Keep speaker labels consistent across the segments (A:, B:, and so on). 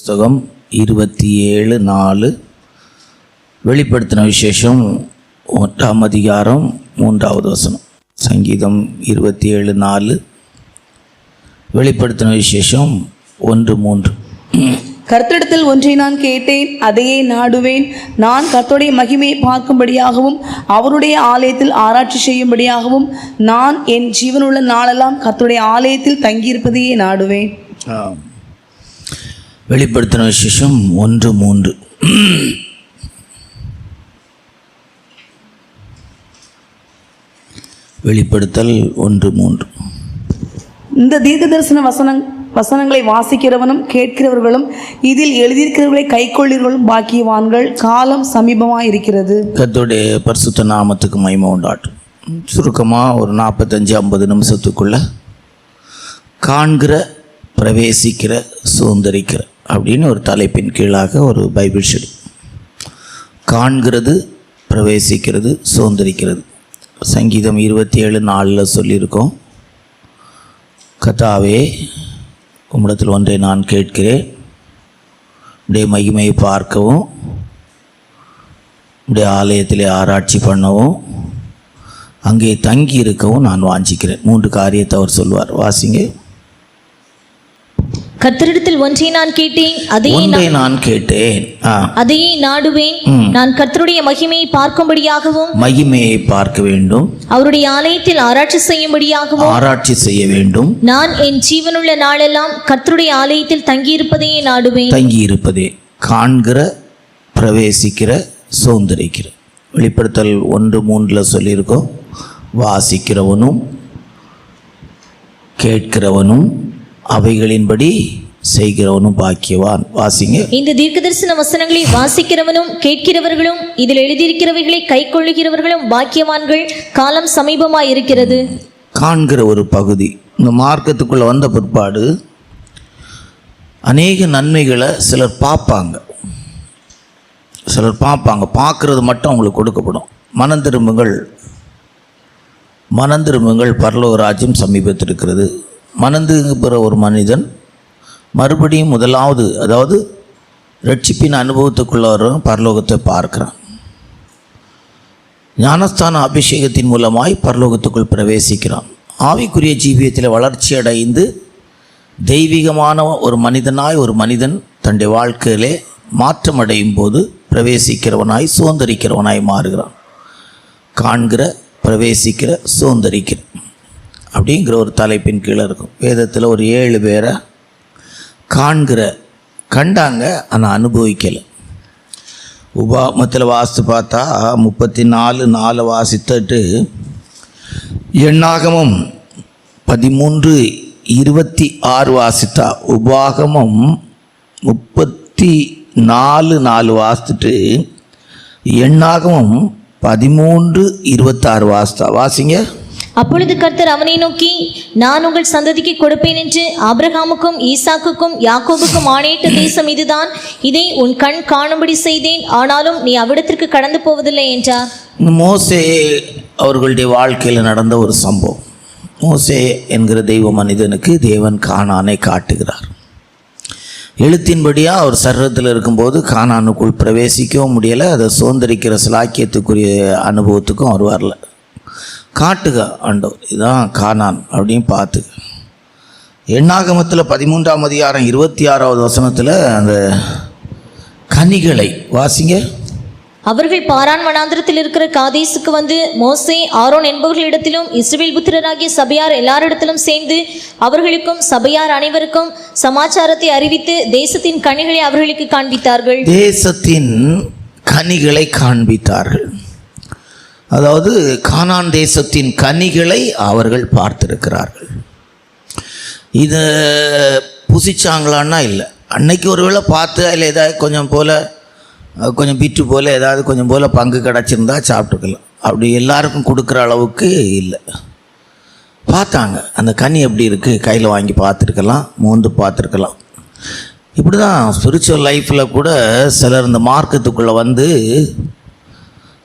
A: புஸ்தகம் 27:4 வெளிப்படுத்தின விசேஷம் 1ஆம் அதிகாரம் 3வது வசனம். சங்கீதம் 27:4 வெளிப்படுத்தின விசேஷம் 1:3.
B: கர்த்தரிடத்தில் ஒன்றை நான் கேட்டேன், அதையே நாடுவேன். நான் கர்த்தருடைய மகிமையை பார்க்கும்படியாகவும் அவருடைய ஆலயத்தில் ஆராய்ச்சி செய்யும்படியாகவும் நான் என் ஜீவனுள்ள நாளெல்லாம் கர்த்தருடைய ஆலயத்தில் தங்கியிருப்பதையே நாடுவேன்.
A: வெளிப்படுத்தின விசேஷம் 1:3. வெளிப்படுத்தல் 1:3.
B: இந்த தீர்க்க தரிசன வசனங்களை வாசிக்கிறவனும் கேட்கிறவர்களும் இதில் எழுதியிருக்கிறவர்களை கைக்கொள்ளுகிறவர்களும் பாக்கியவான்கள், காலம் சமீபமாக இருக்கிறது.
A: கர்த்தருடைய பரிசுத்த நாமத்துக்கு மகிமை உண்டாட்டும். சுருக்கமாக ஒரு 45-50 நிமிஷத்துக்குள்ள காண்கிற, பிரவேசிக்கிற, சுதந்திரிக்கிற அப்படின்னு ஒரு தலைப்பின் கீழாக ஒரு பைபிள் ஸ்டடி. காண்கிறது, பிரவேசிக்கிறது, சுதந்திரிக்கிறது. சங்கீதம் 27:4 சொல்லியிருக்கோம், கர்த்தாவே உம்மிடத்தில் ஒன்றை நான் கேட்கிறேன், உடைய மகிமையை பார்க்கவும் உடைய ஆலயத்திலே ஆராய்ச்சி பண்ணவும் அங்கே தங்கி இருக்கவும் நான் வாஞ்சிக்கிறேன். 3 காரியத்தை அவர் சொல்வார். வாசிங்க.
C: கர்த்தரிடத்தில் ஒன்றை நான் கேட்டேன், அதையே நாடுவேன். நான் கர்த்தருடைய மகிமையை பார்க்கும்படியாகவும்
A: மகிமையை பார்க்க வேண்டும்,
C: அவருடைய ஆலயத்தில் ஆராய்ச்சி செய்ய வேண்டும். நான் என் ஜீவனுள்ள நாளெல்லாம் கர்த்தருடைய ஆலயத்தில் தங்கியிருப்பதையே நாடுவேன்.
A: தங்கியிருப்பதே காண்கிற, பிரவேசிக்கிற, சுதந்திரிக்கிற. வெளிப்படுத்தல் 1:3 சொல்லியிருக்கோம், வாசிக்கிறவனும் கேட்கிறவனும் அவைகளின்படி செய்கிறவனும் பாக்கியவான். வாசிங்க.
C: இந்த தீர்க்கதரிசன வசனங்களை வாசிக்கிறவனும் கேட்கிறவர்களும் இதில் எழுதியிருக்கிறவைகளை கைக்கொள்ளுகிறவர்களும் பாக்கியவான்கள், காலம் சமீபமாய் இருக்கிறது.
A: காண்கிற ஒரு பகுதி. இந்த மார்க்கத்துக்குள்ள வந்த பிற்பாடு அநேக நன்மைகளை சிலர் பார்ப்பாங்க. பார்க்கறது மட்டும் அவங்களுக்கு கொடுக்கப்படும். மனம் திரும்புங்கள், பரலோக ராஜ்யம் சமீபத்தில் இருக்கிறது. மனந்திரும்புகிற ஒரு மனிதன் மறுபடியும் முதலாவது, அதாவது ரட்சிப்பின் அனுபவத்துக்குள்ள வரும் பரலோகத்தை பார்க்கிறான். ஞானஸ்தான அபிஷேகத்தின் மூலமாய் பரலோகத்துக்குள் பிரவேசிக்கிறான். ஆவிக்குரிய ஜீவியத்தில் வளர்ச்சி அடைந்து தெய்வீகமான ஒரு மனிதன் தன்னுடைய வாழ்க்கையிலே மாற்றம் அடையும் போது பிரவேசிக்கிறவனாய், சுதந்திரிக்கிறவனாய் மாறுகிறான். காண்கிற, பிரவேசிக்கிற, சுதந்திரிக்கிற அப்படிங்கிற ஒரு தலைப்பின் கீழே இருக்கும். வேதத்தில் ஒரு 7 பேரை கண்டாங்க, ஆனால் அனுபவிக்கலை. உபாகமத்தில் வாசித்து பார்த்தா 34:4 வாசித்துட்டு எண்ணாகமம் 13:26 வாசித்தா, உபாகமம் 34:4 வாசித்துட்டு எண்ணாகமம் 13:26 வாசித்தா. வாசிங்க.
C: அப்பொழுது கர்த்தர் அவனை நோக்கி, நான் உங்கள் சந்ததிக்கு கொடுப்பேன் என்று ஆபிரகாமுக்கும் ஈசாக்குக்கும் யாக்கோபுக்கும் ஆணையிட்ட தேசம் இதுதான். இதை உன் கண் காணும்படி செய்தேன், ஆனாலும் நீ அவ்விடத்திற்கு கடந்து போவதில்லை என்றார்.
A: மோசே அவர்களுடைய வாழ்க்கையில் நடந்த ஒரு சம்பவம். மோசே என்கிற தெய்வ மனிதனுக்கு தேவன் கானானை காட்டுகிறார். எழுத்தின்படியாக அவர் சரீரத்தில் இருக்கும்போது கானானுக்குள் பிரவேசிக்கவும் முடியலை, அதை சுதந்திரிக்கிற சிலாக்கியத்துக்குரிய அனுபவத்துக்கும் அவர் வரல. காட்டுக ஆண்டவர், இதுதான் கானான் அப்படின்னு பார்த்துக்க. எண்ணாகமத்தில் 13ஆம் அதிகாரம் 26வது வசனத்தில் அந்த கனிகளை வாசிங்க.
C: அவர்கள் பாரான் வனாந்திரத்தில் இருக்கிற காதேசுக்கு வந்து மோசே, ஆரோன் என்பவர்களிடத்திலும் இஸ்ரவேல் புத்திரராகிய சபையார் எல்லாரிடத்திலும் சேர்ந்து அவர்களுக்கும் சபையார் அனைவருக்கும் சமாச்சாரத்தை அறிவித்து தேசத்தின் கனிகளை அவர்களுக்கு காண்பித்தார்கள்.
A: தேசத்தின் கனிகளை காண்பித்தார்கள். அதாவது கானான் தேசத்தின் கனிகளை அவர்கள் பார்த்திருக்கிறார்கள். இதை புசிச்சாங்களான்னா இல்லை. அன்னைக்கு ஒருவேளை பார்த்து அதில் ஏதாவது கொஞ்சம் பிட்டு போல் ஏதாவது கொஞ்சம் போல் பங்கு கிடச்சிருந்தா சாப்பிட்டுக்கலாம். அப்படி எல்லாருக்கும் கொடுக்குற அளவுக்கு இல்லை. பார்த்தாங்க அந்த கனி எப்படி இருக்குது, கையில் வாங்கி பார்த்துருக்கலாம், மோந்து பார்த்துருக்கலாம். இப்படி தான் ஸ்பிரிச்சுவல் லைஃப்பில் கூட சிலர் இந்த மார்க்கத்துக்குள்ளே வந்து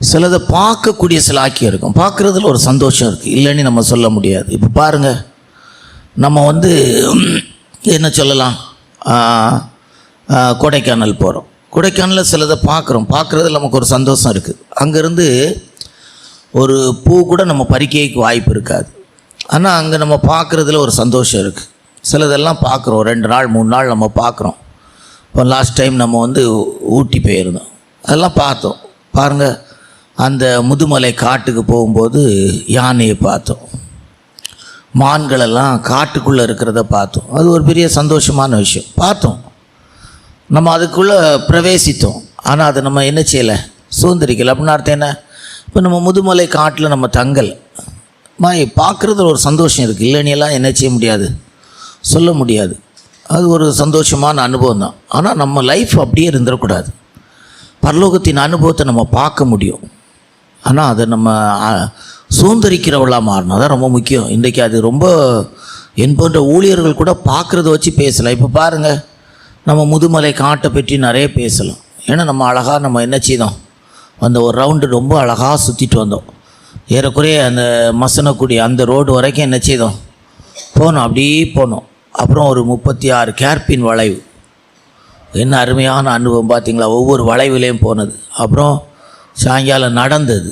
A: சிலதை பார்க்கக்கூடிய சில ஆக்கியம் இருக்கும். பார்க்குறதுல ஒரு சந்தோஷம் இருக்குது, இல்லைன்னு நம்ம சொல்ல முடியாது. இப்போ பாருங்கள், நம்ம என்ன சொல்லலாம், கொடைக்கானல் போகிறோம். கொடைக்கானலில் சிலதை பார்க்குறது நமக்கு ஒரு சந்தோஷம் இருக்குது. அங்கேருந்து ஒரு பூ கூட நம்ம பறிக்கைக்கு வாய்ப்பு இருக்காது. ஆனால் அங்கே நம்ம பார்க்குறதுல ஒரு சந்தோஷம் இருக்குது. சிலதெல்லாம் பார்க்குறோம், 2 நாள் 3 நாள் நம்ம பார்க்குறோம். இப்போ லாஸ்ட் டைம் நம்ம ஊட்டி போயிருந்தோம், அதெல்லாம் பார்த்தோம். பாருங்கள், அந்த முதுமலை காட்டுக்கு போகும்போது யானையை பார்த்தோம், மான்களெல்லாம் காட்டுக்குள்ளே இருக்கிறத பார்த்தோம். அது ஒரு பெரிய சந்தோஷமான விஷயம். பார்த்தோம், நம்ம அதுக்குள்ளே பிரவேசித்தோம். ஆனால் அதை நம்ம என்ன செய்யலை, சுதந்திரிக்கலை. அப்படின்னு அர்த்தம் என்ன? இப்போ நம்ம முதுமலை காட்டில் நம்ம தங்கலை. பார்க்குறதுல ஒரு சந்தோஷம் இருக்குது, இல்லைன்னெல்லாம் என்ன செய்ய முடியாது, சொல்ல முடியாது. அது ஒரு சந்தோஷமான அனுபவம் தான். ஆனால் நம்ம லைஃப் அப்படியே இருந்துடக்கூடாது. பரலோகத்தின் அனுபவத்தை நம்ம பார்க்க முடியும், ஆனால் அதை நம்ம சுதந்திரிக்கிறவளாக மாறணும். அதான் ரொம்ப முக்கியம். இன்றைக்கி அது ரொம்ப என் போன்ற ஊழியர்கள் கூட பார்க்குறத வச்சு பேசலாம். இப்போ பாருங்கள், நம்ம முதுமலை காட்டை பற்றி நிறைய பேசலாம். ஏன்னா நம்ம அழகாக நம்ம என்ன செய்தோம், அந்த ஒரு ரவுண்டு ரொம்ப அழகாக சுற்றிட்டு வந்தோம். ஏறக்குறைய அந்த மசனக்குடி அந்த ரோடு வரைக்கும் என்ன செய்தோம், போனோம், அப்படியே போனோம். அப்புறம் ஒரு 36 கேர்பின் வளைவு. என்ன அருமையான அனுபவம் பார்த்தீங்களா, ஒவ்வொரு வளைவுலேயும் போனது. அப்புறம் சாயங்காலம் நடந்தது.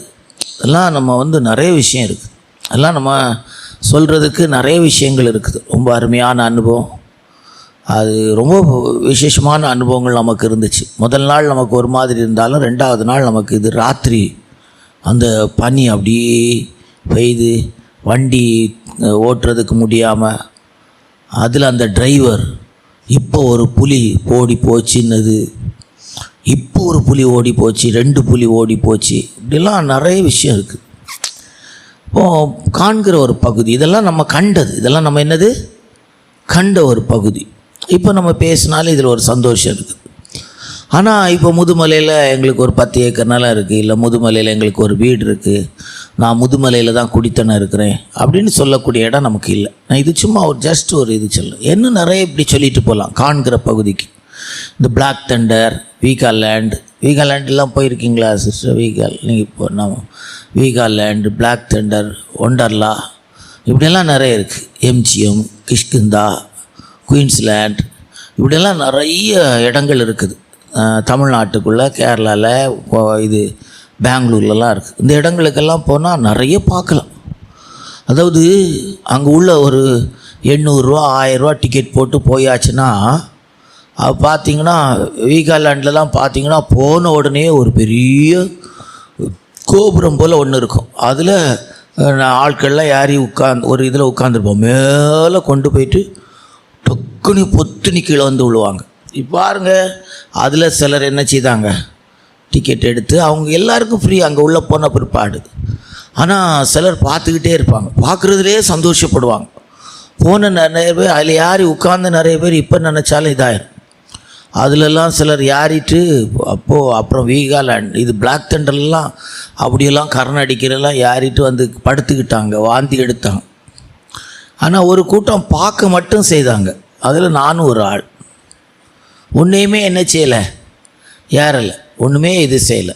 A: இதெல்லாம் நம்ம நிறைய விஷயம் இருக்குது. அதெல்லாம் நம்ம சொல்கிறதுக்கு நிறைய விஷயங்கள் இருக்குது. ரொம்ப அருமையான அனுபவம். அது ரொம்ப விசேஷமான அனுபவங்கள் நமக்கு இருந்துச்சு. முதல் நாள் நமக்கு ஒரு மாதிரி இருந்தாலும் 2வது நாள் நமக்கு இது ராத்திரி அந்த பனி அப்படியே பெய்து வண்டி ஓட்டுறதுக்கு முடியாமல், அதில் அந்த டிரைவர் இப்போ ஒரு புலி ஓடி போச்சுன்னது, இப்போ ஒரு புலி ஓடி போச்சு, 2 புலி ஓடி போச்சு, இப்படிலாம் நிறைய விஷயம் இருக்குது. இப்போது காண்கிற ஒரு பகுதி, இதெல்லாம் நம்ம கண்டது, இதெல்லாம் நம்ம என்னது கண்ட ஒரு பகுதி. இப்போ நம்ம பேசினாலும் இதில் ஒரு சந்தோஷம் இருக்குது. ஆனால் இப்போ முதுமலையில் எங்களுக்கு ஒரு 10 ஏக்கர் நிலம் இருக்குது, இல்லை முதுமலையில் எங்களுக்கு ஒரு வீடு இருக்குது, நான் முதுமலையில் தான் குடித்தனம் இருக்கிறேன் அப்படின்னு சொல்லக்கூடிய இடம் நமக்கு இல்லை. நான் இது சும்மா ஒரு ஜஸ்ட் ஒரு இது சொல்ல, இன்னும் நிறைய இப்படி சொல்லிட்டு போகலாம். காண்கிற பகுதிக்கு இந்த பிளாக் தண்டர், வீகாலேண்டெலாம் போயிருக்கீங்களா சிஸ்டர்? நீங்கள் இப்போ நம்ம வீகாலேண்டு, பிளாக் தண்டர், ஒண்டர்லா, இப்படியெல்லாம் நிறைய இருக்குது. எம்ஜிஎம், கிஷ்கிந்தா, குயின்ஸ்லேண்ட், இப்படியெல்லாம் நிறைய இடங்கள் இருக்குது. தமிழ்நாட்டுக்குள்ளே, கேரளாவில், இது பெங்களூர்லலாம் இருக்குது. இந்த இடங்களுக்கெல்லாம் போனால் நிறைய பார்க்கலாம். அதாவது அங்கே உள்ள ஒரு 800 ரூபா 1000 ரூபா டிக்கெட் போட்டு போயாச்சுன்னா, அது பார்த்திங்கன்னா வீகாலேண்ட்லலாம் பார்த்திங்கன்னா போன உடனே ஒரு பெரிய கோபுரம் போல் ஒன்று இருக்கும். அதில் ஆட்கள்லாம் ஏறி ஒரு இதில் உட்காந்துருப்போம். மேலே கொண்டு போயிட்டு டக்குனி பொத்துனி கீழே விழுவாங்க. இப்போ பாருங்கள், அதில் சிலர் என்ன செய்தாங்க, டிக்கெட் எடுத்து அவங்க எல்லாருக்கும் ஃப்ரீ அங்கே உள்ளே போன பிற்பாடு. ஆனால் சிலர் பார்த்துக்கிட்டே இருப்பாங்க, பார்க்குறதுலே சந்தோஷப்படுவாங்க. போன நிறைய பேர் அதில் ஏறி உட்கார்ந்து நிறைய பேர் இப்போ நினச்சாலும் இதாயிரும். அதிலெல்லாம் சிலர் ஏறிட்டு அப்புறம் வீகாலேண்ட், இது பிளாக் தண்டர்லாம் அப்படியெல்லாம் கரண் அடிக்கிறெல்லாம் ஏறிட்டு படுத்துக்கிட்டாங்க, வாந்தி எடுத்தாங்க. ஆனால் ஒரு கூட்டம் பார்க்க மட்டும் செய்தாங்க. அதில் நானும் ஒரு ஆள். ஒன்றையுமே என்ன செய்யலை, ஏறலை, ஒன்றுமே இது செய்யலை.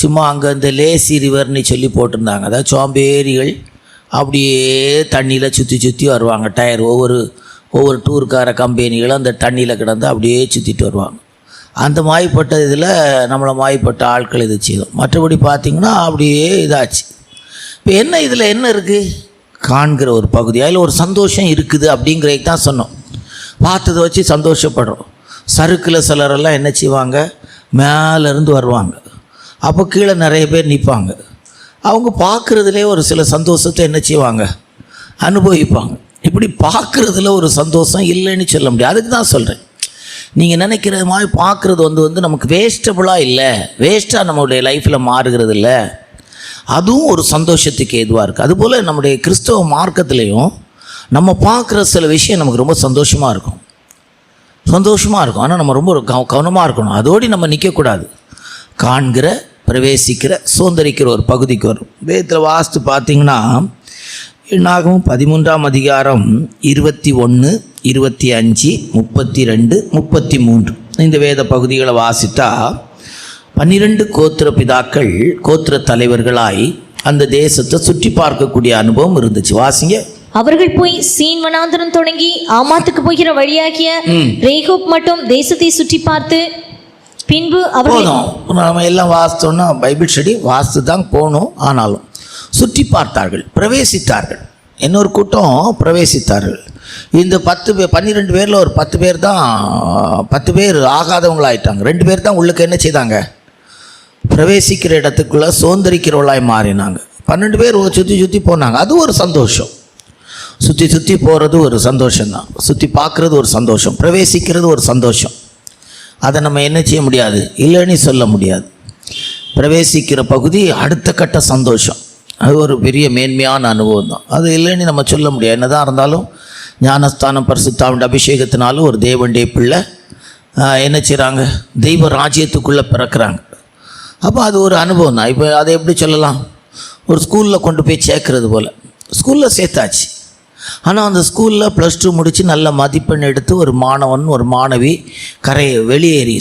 A: சும்மா அங்கே இந்த லேசி ரிவர்னு சொல்லி போட்டிருந்தாங்க. அதாவது சோம்பேறிகள் அப்படியே தண்ணியில் சுற்றி வருவாங்க. டயர் ஒவ்வொரு டூருக்கார கம்பெனிகளும் அந்த தண்ணியில் கிடந்து அப்படியே சுற்றிட்டு வருவாங்க. அந்த மாய்ப்பட்ட இதில் நம்மளை மாய்ப்பட்ட ஆட்கள் இது செய்தோம். மற்றபடி பார்த்திங்கன்னா அப்படியே இதாச்சு. இப்போ என்ன இதில் என்ன இருக்குது, காண்கிற ஒரு பகுதி, அதில் ஒரு சந்தோஷம் இருக்குது அப்படிங்கிறதுக்கு தான் சொன்னோம். பார்த்ததை வச்சு சந்தோஷப்படுறோம். சறுக்கில் சிலரெல்லாம் என்ன செய்வாங்க, மேலேருந்து வருவாங்க. அப்போ கீழே நிறைய பேர் நிற்பாங்க. அவங்க பார்க்குறதுலே ஒரு சில சந்தோஷத்தை என்ன செய்வாங்க, அனுபவிப்பாங்க. இப்படி பார்க்குறதுல ஒரு சந்தோஷம் இல்லைன்னு சொல்ல முடியாது. அதுக்கு தான் சொல்கிறேன், நீங்கள் நினைக்கிற மாதிரி பார்க்குறது நமக்கு வேஸ்டபுளாக இல்லை, வேஸ்ட்டாக நம்மளுடைய லைஃப்பில் மாறுகிறது இல்லை. அதுவும் ஒரு சந்தோஷத்துக்கு எதுவாக இருக்குது. அதுபோல் நம்முடைய கிறிஸ்தவ மார்க்கத்துலேயும் நம்ம பார்க்குற சில விஷயம் நமக்கு ரொம்ப சந்தோஷமாக இருக்கும். ஆனால் நம்ம ரொம்ப கவனமாக இருக்கணும். அதோடு நம்ம நிற்கக்கூடாது. காண்கிற, பிரவேசிக்கிற, சுதந்திரிக்கிற ஒரு பகுதிக்கு வரும். வேதத்தில் வாஸ்து பார்த்திங்கன்னா என்னாகும் 13ஆம் அதிகாரம் 21, 25, 32, 33 இந்த வேத பகுதிகளை வாசித்தா 12 கோத்திர பிதாக்கள் கோத்திர தலைவர்களாய் அந்த தேசத்தை சுற்றி பார்க்கக்கூடிய அனுபவம் இருந்துச்சு. வாசிங்க.
C: அவர்கள் போய் சீன் வனாந்தரம் தொடங்கி ஆமாத்துக்கு போகிற வழியாகிய ரேகோப் மட்டும் தேசத்தை சுற்றி பார்த்து பின்பு அவர்கள்
A: போதும். நம்ம எல்லாம் வாசித்தோன்னா பைபிள் ஸ்டடி வாசித்து தான் போகணும். ஆனாலும் சுற்றி பார்த்தார்கள், பிரவேசித்தார்கள். இன்னொரு கூட்டம் பிரவேசித்தார்கள். இந்த 12 பேரில் ஒரு 10 பேர் தான் 10 பேர் ஆகாதவங்களாயிட்டாங்க. 2 பேர் தான் உள்ளுக்கு என்ன செய்தாங்க, பிரவேசிக்கிற இடத்துக்குள்ளே சுதந்திரிக்கிறவளாய் மாறினாங்க. 12 பேர் சுற்றி போனாங்க. அது ஒரு சந்தோஷம். சுற்றி போகிறது ஒரு சந்தோஷம்தான். சுற்றி பார்க்குறது ஒரு சந்தோஷம், பிரவேசிக்கிறது ஒரு சந்தோஷம். அதை நம்ம என்ன செய்ய முடியாது, இல்லைன்னு சொல்ல முடியாது. பிரவேசிக்கிற பகுதி அடுத்த கட்ட சந்தோஷம். அது ஒரு பெரிய மேன்மையான அனுபவம் தான். அது இல்லைன்னு நம்ம சொல்ல முடியாது. என்னதான் இருந்தாலும் ஞானஸ்தானம் பரிசுத்தாவின் அபிஷேகத்தினாலும் ஒரு தேவனுடைய பிள்ளை என்ன செய்கிறாங்க, தெய்வ ராஜ்யத்துக்குள்ளே பிறக்கிறாங்க. அப்போ அது ஒரு அனுபவம் தான். இப்போ அதை எப்படி சொல்லலாம், ஒரு ஸ்கூலில் கொண்டு போய் சேர்க்கறது போல். ஸ்கூலில் சேர்த்தாச்சு, ஆனால் அந்த ஸ்கூலில் +2 முடித்து நல்ல மதிப்பெண் எடுத்து ஒரு மாணவன் ஒரு மாணவி வெளியேறி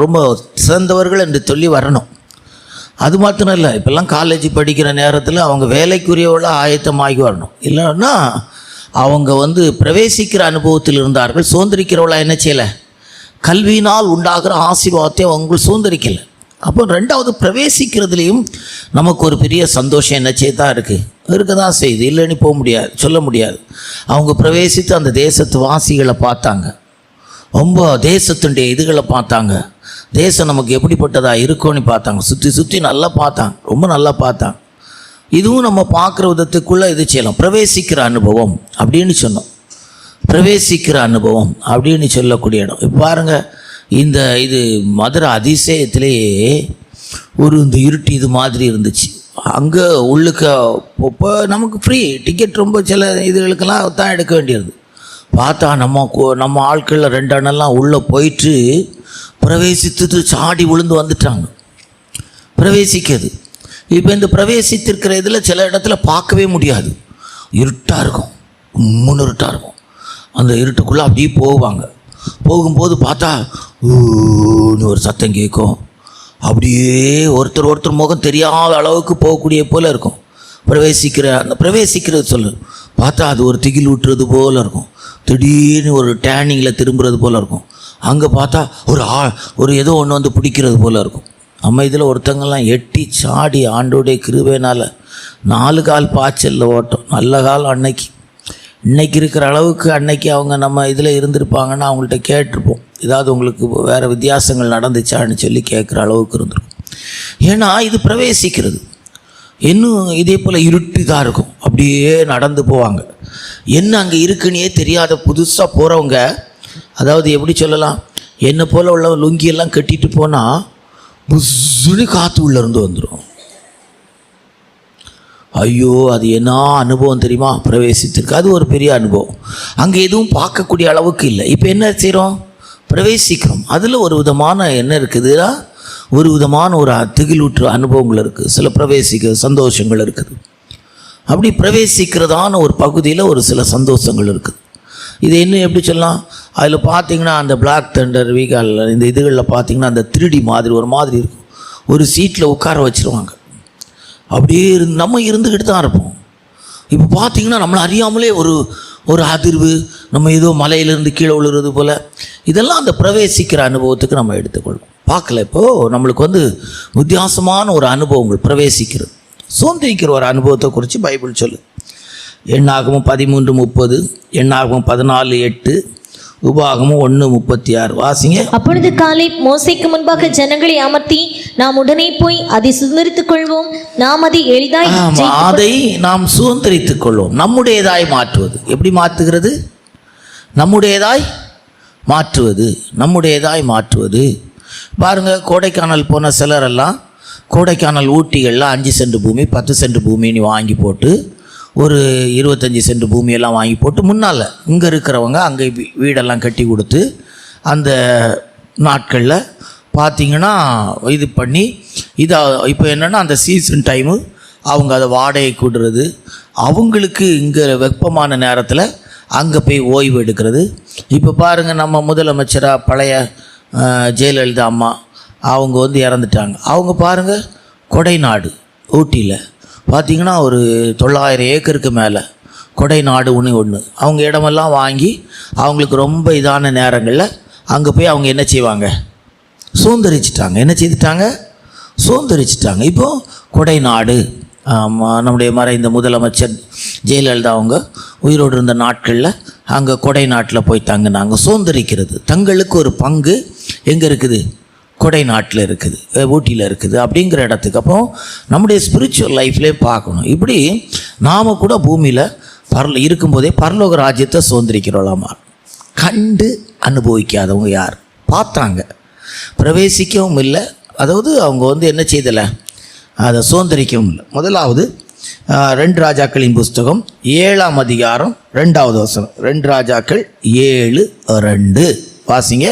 A: ரொம்ப சிறந்தவர்கள் என்று சொல்லி வரணும். அது மாத்திரம் இல்லை, இப்போல்லாம் காலேஜ் படிக்கிற நேரத்தில் அவங்க வேலைக்குரியவளாக ஆயத்தமாகி வரணும். இல்லைன்னா அவங்க பிரவேசிக்கிற அனுபவத்தில் இருந்தார்கள். சுதந்திரிக்கிறவளாக என்ன செய்யலை, கல்வியினால் உண்டாகிற ஆசீர்வாதத்தை அவங்க சுதந்திரிக்கலை. அப்போ 2வது பிரவேசிக்கிறதுலேயும் நமக்கு ஒரு பெரிய சந்தோஷம் என்ன செய்யதான் இருக்க தான் செய்யுது. இல்லைன்னு போக முடியாது, சொல்ல முடியாது. அவங்க பிரவேசித்து அந்த தேசத்து வாசிகளை பார்த்தாங்க, ரொம்ப தேசத்துடைய இதுகளை பார்த்தாங்க. தேசம் நமக்கு எப்படிப்பட்டதாக இருக்கும்னு பார்த்தாங்க. சுற்றி நல்லா பார்த்தாங்க, ரொம்ப நல்லா பார்த்தாங்க. இதுவும் நம்ம பார்க்குற விதத்துக்குள்ளே இது செய்யலாம். பிரவேசிக்கிற அனுபவம் அப்படின்னு சொன்னோம். பிரவேசிக்கிற அனுபவம் அப்படின்னு சொல்லக்கூடிய இடம். இப்போ பாருங்கள், இது மதுரை அதிசயத்திலேயே இந்த இருட்டு இது மாதிரி இருந்துச்சு. அங்கே உள்ளுக்க இப்போ நமக்கு ஃப்ரீ டிக்கெட், ரொம்ப சில இதுகளுக்கெல்லாம் தான் எடுக்க வேண்டியது. பார்த்தா நம்ம ஆட்களில் 2 அண்ணெல்லாம் உள்ளே போயிட்டு பிரவேசித்து சாடி விழுந்து வந்துட்டாங்க. பிரவேசிக்கிறது இப்போ இந்த பிரவேசித்திருக்கிற இதில் சில இடத்துல பார்க்கவே முடியாது, இருட்டாக இருக்கும், இருட்டாக இருக்கும். அந்த இருட்டுக்குள்ளே அப்படியே போகும்போது பார்த்தா ஒரு சத்தம் கேட்கும். அப்படியே ஒருத்தர் முகம் தெரியாத அளவுக்கு போகக்கூடிய போல் இருக்கும். பிரவேசிக்கிறது சொல்லு பார்த்தா அது ஒரு திகில் ஊட்டுறது போல் இருக்கும். திடீர்னு ஒரு டேனிங்கில் திரும்புறது போல் இருக்கும். அங்கே பார்த்தா ஒரு ஏதோ ஒன்று பிடிக்கிறது போல் இருக்கும். நம்ம இதில் ஒருத்தங்கெல்லாம் எட்டி சாடி ஆண்டோடைய கிருபையினால் 4 கால் பாய்ச்சலில் ஓட்டம். நல்ல காலம் இன்னைக்கு இருக்கிற அளவுக்கு அன்னைக்கு அவங்க நம்ம இதில் இருந்திருப்பாங்கன்னா அவங்கள்ட்ட கேட்டிருப்போம், ஏதாவது உங்களுக்கு வேறு வித்தியாசங்கள் நடந்துச்சான்னு சொல்லி கேட்குற அளவுக்கு இருந்திருக்கும். ஏன்னா இது பிரவேசிக்கிறது. இன்னும் இதே போல் இருட்டு தான் இருக்கும். அப்படியே நடந்து போவாங்க. என்ன அங்கே இருக்குன்னே தெரியாத புதுசாக போகிறவங்க, அதாவது எப்படி சொல்லலாம், என்னை போல் உள்ள லுங்கியெல்லாம் கட்டிட்டு போனால் புஸ்ஸுன்னு காற்று உள்ளேருந்து வந்துடும். ஐயோ, அது என்ன அனுபவம் தெரியுமா, பிரவேசித்திருக்கு. அது ஒரு பெரிய அனுபவம். அங்கே எதுவும் பார்க்கக்கூடிய அளவுக்கு இல்லை. இப்போ என்ன செய்கிறோம், பிரவேசிக்கிறோம். அதில் ஒரு விதமான என்ன இருக்குதுன்னா, ஒரு விதமான ஒரு திகிலூற்று அனுபவங்கள் இருக்குது, சில பிரவேசிக்க சந்தோஷங்கள் இருக்குது. அப்படி பிரவேசிக்கிறதான ஒரு பகுதியில் ஒரு சில சந்தோஷங்கள் இருக்குது. இது இன்னும் எப்படி சொல்லலாம், அதில் பார்த்திங்கன்னா அந்த பிளாக் தண்டர் வீகால் இந்த இதுகளில் பார்த்திங்கன்னா அந்த 3D மாதிரி ஒரு மாதிரி இருக்கும். ஒரு சீட்டில் உட்கார வச்சுருவாங்க. அப்படியே நம்ம இருந்துக்கிட்டு தான் இருப்போம். இப்போ பார்த்திங்கன்னா நம்மளை அறியாமலே ஒரு அதிர்வு, நம்ம ஏதோ மலையிலேருந்து கீழே விழுறது போல், இதெல்லாம் அந்த பிரவேசிக்கிற அனுபவத்துக்கு நம்ம எடுத்துக்கொள்ளும். பார்க்கல, இப்போது நம்மளுக்கு வித்தியாசமான ஒரு அனுபவங்கள் பிரவேசிக்கிறது, சுதந்திரிக்கிற ஒரு அனுபவத்தை குறித்து பைபிள் சொல்லு. எண்ணாகமும் 13:30, எண்ணாகமும் 14:8, உபாகமும் 1:36 வாசிங்க.
C: அப்பொழுது காலேப் மோசேக்கு முன்பாக ஜனங்களை அமர்த்தி, நாம் உடனே போய் அதை சுதந்திரித்துக் கொள்வோம், நாம் அதை எளிதாய்
A: அதை நாம் சுதந்திரித்துக் கொள்வோம். நம்முடையதாய் மாற்றுவது. எப்படி மாற்றுகிறது, நம்முடையதாய் மாற்றுவது. பாருங்கள், கோடைக்கானல் போன சிலரெல்லாம் கோடைக்கானல் ஊட்டிகளில் 5 சென்ட் பூமி 10 சென்ட் பூமின்னு வாங்கி போட்டு ஒரு 25 சென்ட் பூமியெல்லாம் வாங்கி போட்டு முன்னால் இங்கே இருக்கிறவங்க அங்கே வீடெல்லாம் கட்டி கொடுத்து அந்த நாட்களில் பார்த்திங்கன்னா இது பண்ணி இப்போ என்னென்னா அந்த சீசன் டைமு அவங்க அதை வாடகை கூடுறது, அவங்களுக்கு இங்கே வெப்பமான நேரத்தில் அங்கே போய் ஓய்வு எடுக்கிறது. இப்போ பாருங்கள், நம்ம முதலமைச்சராக பழைய ஜெயலலிதா அம்மா அவங்க இறந்துட்டாங்க. அவங்க பாருங்கள், கொடைநாடு ஊட்டியில் பார்த்திங்கன்னா ஒரு 900 ஏக்கருக்கு மேலே கொடை நாடு ஒன்று அவங்க இடமெல்லாம் வாங்கி அவங்களுக்கு ரொம்ப இதான நேரங்களில் அங்கே போய் அவங்க என்ன செய்வாங்க, சுதந்திரிச்சிட்டாங்க. என்ன செய்துட்டாங்க, சுதந்திரிச்சிட்டாங்க. இப்போது கொடை நாடு நம்முடைய இந்த முதலமைச்சர் ஜெயலலிதா அவங்க உயிரோடு இருந்த நாட்களில் அங்கே கொடை நாட்டில் போய் தங்கினாங்க. சுதந்திரிக்கிறது தங்களுக்கு ஒரு பங்கு எங்கே இருக்குது, கொடை நாட்டில் இருக்குது, ஊட்டியில் இருக்குது அப்படிங்கிற இடத்துக்கு. அப்போ நம்முடைய ஸ்பிரிச்சுவல் லைஃப்லேயே பார்க்கணும். இப்படி நாம் கூட பூமியில் இருக்கும்போதே பரலோக ராஜ்யத்தை சுதந்திரிக்கிறோலாமா. கண்டு அனுபவிக்காதவங்க யார், பார்த்தாங்க, பிரவேசிக்கவும் இல்லை, அதாவது அவங்க என்ன செய்தலை, அதை சுதந்திரிக்கவும் இல்லை. முதலாவது 2 ராஜாக்களின் புஸ்தகம் 7ஆம் அதிகாரம் 2வது வசனம். 2 ராஜாக்கள் 7:2 வாசிங்க.